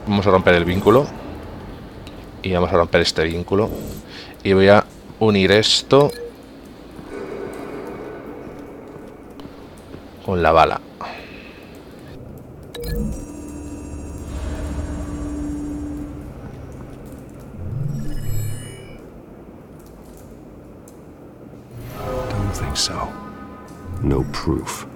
Vamos a romper el vínculo. Y vamos a romper este vínculo. Y voy a unir esto con la bala. Don't think so. No proof.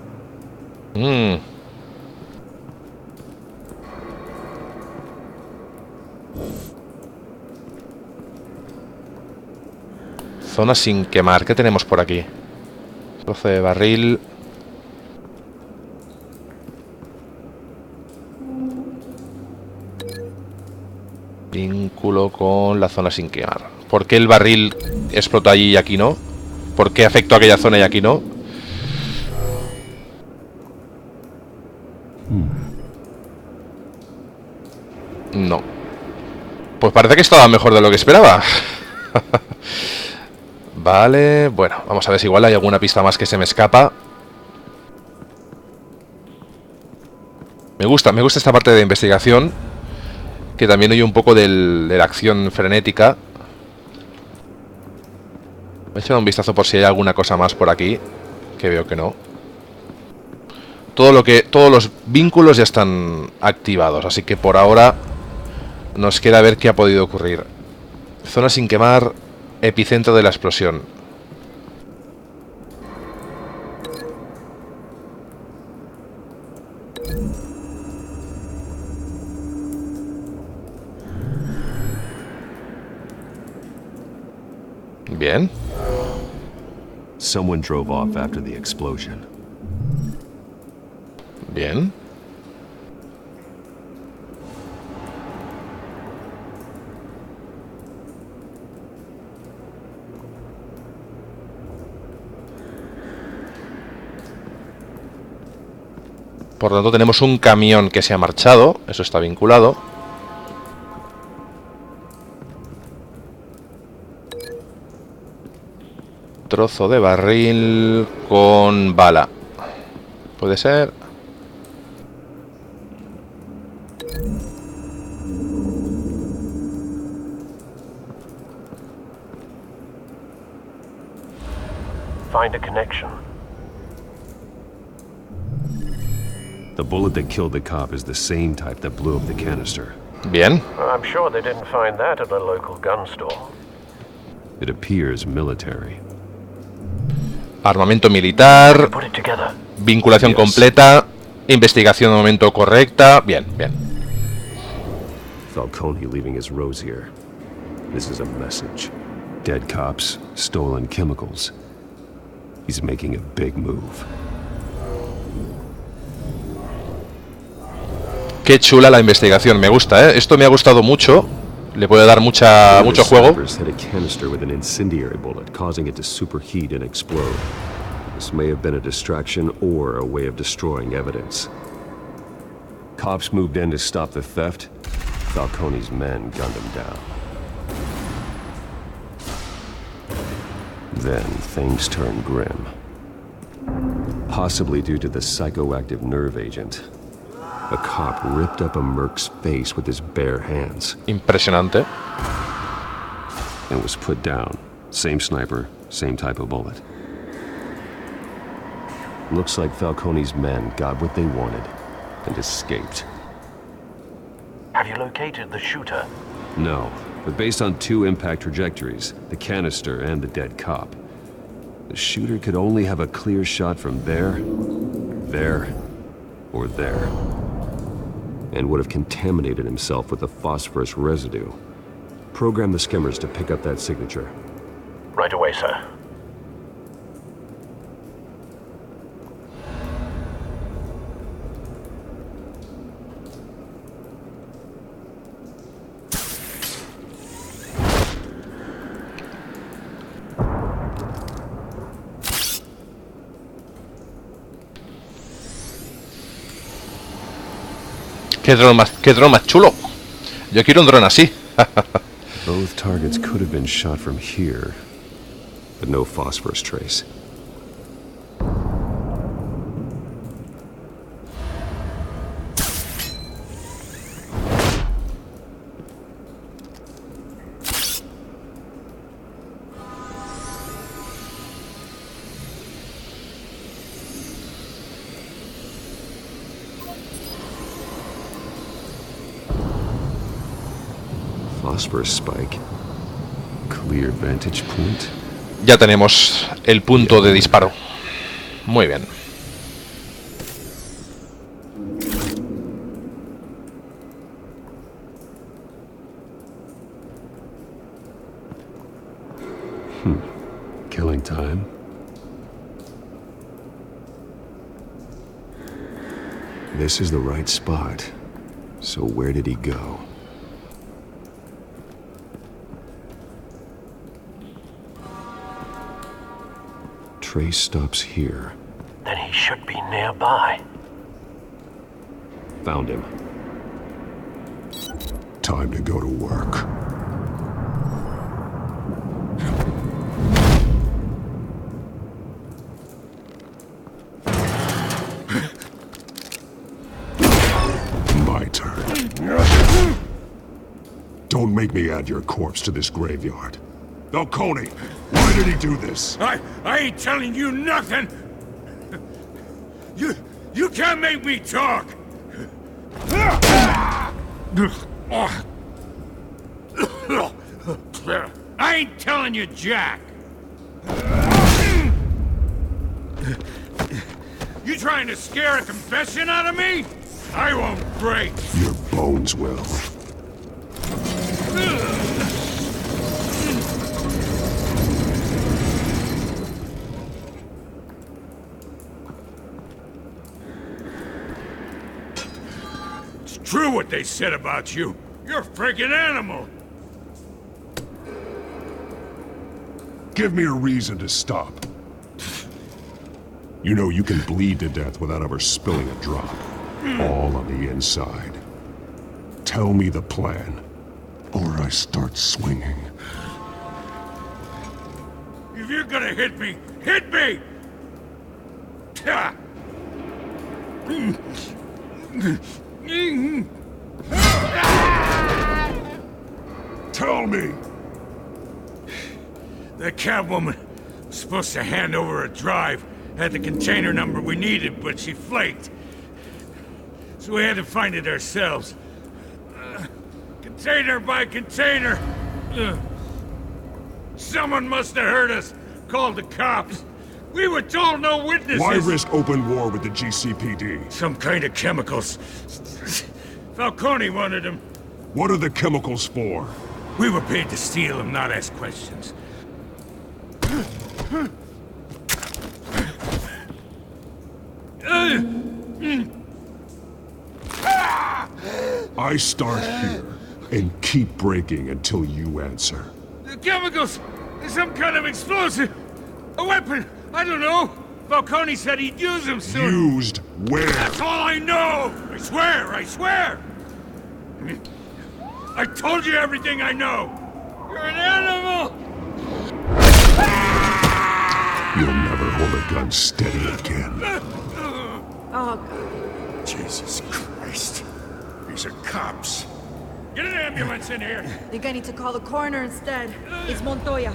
Zona sin quemar. ¿Qué tenemos por aquí? Trozo de barril. Vínculo con la zona sin quemar. ¿Por qué el barril explotó allí y aquí no? ¿Por qué afectó a aquella zona y aquí no? No. Pues parece que estaba mejor de lo que esperaba. Vale, bueno, vamos a ver si igual hay alguna pista más que se me escapa. Me gusta esta parte de investigación, que también oye un poco de la acción frenética. Voy a echar un vistazo por si hay alguna cosa más por aquí, que veo que no. Todos los vínculos ya están activados, así que por ahora nos queda ver qué ha podido ocurrir. Zona sin quemar, epicentro de la explosión. Bien. Someone drove off after the explosion. Bien. Por lo tanto tenemos un camión que se ha marchado. Eso está vinculado. Trozo de barril con bala. ¿Puede ser? Find a connection. The bullet that killed the cop is the same type that blew up the canister. Bien. I'm sure they didn't find that at a local gun store. It appears military. Armamento militar. Vinculación completa. Investigación de momento correcta. Bien, bien. Falcone leaving his rose here. This is a message. Dead cops, stolen chemicals. He's making a big move. Qué chula la investigación, me gusta, ¿eh? Esto me ha gustado mucho. Le puede dar mucho juego. Hit a canister with an incendiary bullet, causing it to superheat and explode. This may have been a distraction or a way of destroying evidence. Cops moved in to stop the theft. Falcone's men gunned him down. Then things turned grim. Possibly due to the psychoactive nerve agent. A cop ripped up a merc's face with his bare hands. Impresionante. And was put down. Same sniper, same type of bullet. Looks like Falcone's men got what they wanted and escaped. Have you located the shooter? No, but based on two impact trajectories, the canister and the dead cop, the shooter could only have a clear shot from there, or there. And would have contaminated himself with the phosphorus residue. Program the skimmers to pick up that signature. Right away, sir. Qué dron más chulo. Yo quiero un dron así. Both targets could have been shot from here, but no phosphorus trace. Phosphorus spike. Clear vantage point. Ya tenemos el punto de disparo. Muy bien. Killing time. This is the right spot. So where did he go? Trace stops here. Then he should be nearby. Found him. Time to go to work. My turn. Don't make me add your corpse to this graveyard. Falcone, why did he do this? I ain't telling you nothing! You can't make me talk! I ain't telling you jack! You trying to scare a confession out of me? I won't break! Your bones will. True what they said about you. You're a freaking animal. Give me a reason to stop. You know you can bleed to death without ever spilling a drop. All on the inside. Tell me the plan, or I start swinging. If you're gonna hit me, hit me! Tell me! The Catwoman was supposed to hand over a drive, had the container number we needed, but she flaked. So we had to find it ourselves. Container by container. Someone must have heard us, called the cops. We were told no witnesses. Why risk open war with the GCPD? Some kind of chemicals. Falcone wanted them. What are the chemicals for? We were paid to steal them, not ask questions. I start here and keep breaking until you answer. The chemicals! Some kind of explosive! A weapon! I don't know! Falcone said he'd use them soon! Used where? That's all I know! I swear! I swear! I told you everything I know! You're an animal! You'll never hold a gun steady again. Oh, Jesus Christ. These are cops. Get an ambulance in here! I think I need to call the coroner instead. It's Montoya.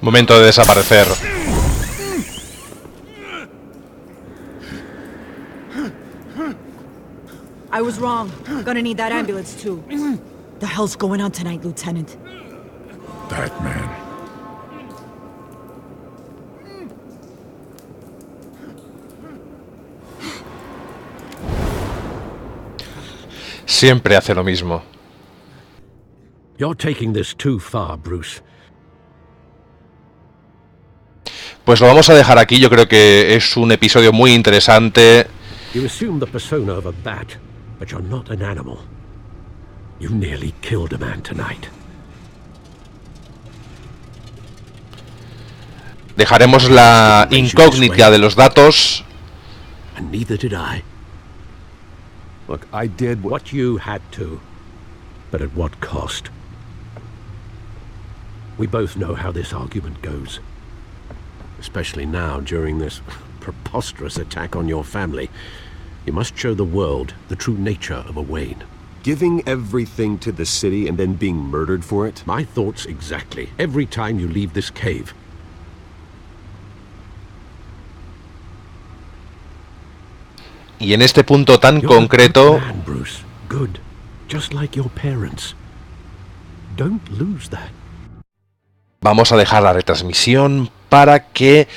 Momento de desaparecer. I was wrong. I'm gonna need that ambulance too. The hell's going on tonight, Lieutenant? Batman. Siempre hace lo mismo. You're taking this too far, Bruce. Pues lo vamos a dejar aquí. Yo creo que es un episodio muy interesante. You assume the persona of a bat, but you're not an animal. You nearly killed a man tonight. Dejaremos la incógnita de los datos. And neither did I. Look, I did what you had to, but at what cost? We both know how this argument goes. Especially now, during this preposterous attack on your family. You must show the world the true nature of a Wayne. Giving everything to the city and then being murdered for it? My thoughts exactly. Every time you leave this cave. Y en este punto tan concreto... Man, Bruce. Good. Just like your parents. Don't lose that. Vamos a dejar la retransmisión para que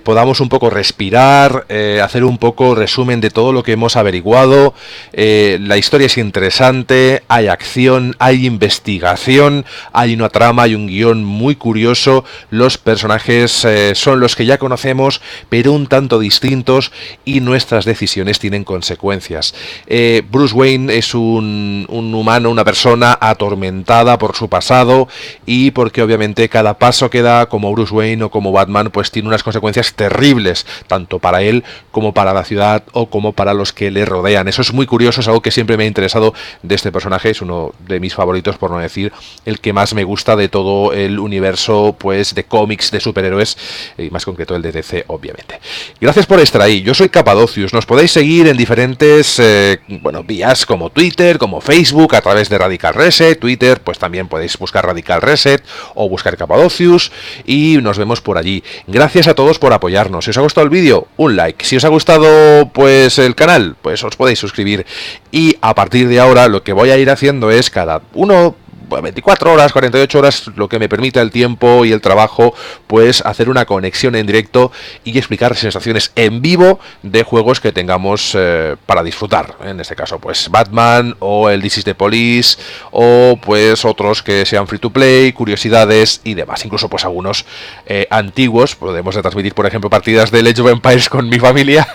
podamos un poco respirar, hacer un poco resumen de todo lo que hemos averiguado. La historia es interesante, hay acción, hay investigación, hay una trama, hay un guión muy curioso. Los personajes son los que ya conocemos, pero un tanto distintos, y nuestras decisiones tienen consecuencias. Bruce Wayne es un humano, una persona atormentada por su pasado, y porque obviamente cada paso que da como Bruce Wayne o como Batman pues tiene unas consecuencias terribles, tanto para él como para la ciudad o como para los que le rodean. Eso es muy curioso, es algo que siempre me ha interesado de este personaje, es uno de mis favoritos, por no decir el que más me gusta de todo el universo pues de cómics de superhéroes, y más concreto el de DC, obviamente. Gracias por estar ahí. Yo soy Capadocius. Nos podéis seguir en diferentes vías como Twitter, como Facebook, a través de Radical Reset. Twitter, pues también podéis buscar Radical Reset o buscar Capadocius, y nos vemos por allí. Gracias a todos por apoyarnos. Si os ha gustado el vídeo, un like. Si os ha gustado pues el canal, pues os podéis suscribir. Y a partir de ahora lo que voy a ir haciendo es cada 24 horas, 48 horas, lo que me permita el tiempo y el trabajo, pues hacer una conexión en directo y explicar sensaciones en vivo de juegos que tengamos para disfrutar. En este caso, pues Batman, o el This is the Police, o pues otros que sean free to play, curiosidades y demás. Incluso pues algunos antiguos. Podemos retransmitir, por ejemplo, partidas de Age of Empires con mi familia,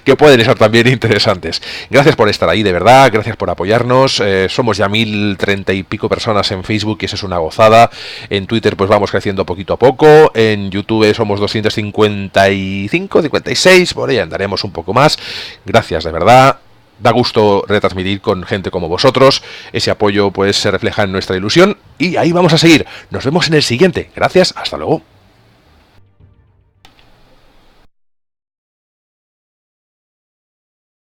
que pueden ser también interesantes. Gracias por estar ahí, de verdad. Gracias por apoyarnos. Somos ya 1030 y pico personas en Facebook, y eso es una gozada. En Twitter pues vamos creciendo poquito a poco. En YouTube somos 255, 56, por ahí andaremos un poco más. Gracias, de verdad. Da gusto retransmitir con gente como vosotros. Ese apoyo pues se refleja en nuestra ilusión, y ahí vamos a seguir. Nos vemos en el siguiente. Gracias, hasta luego.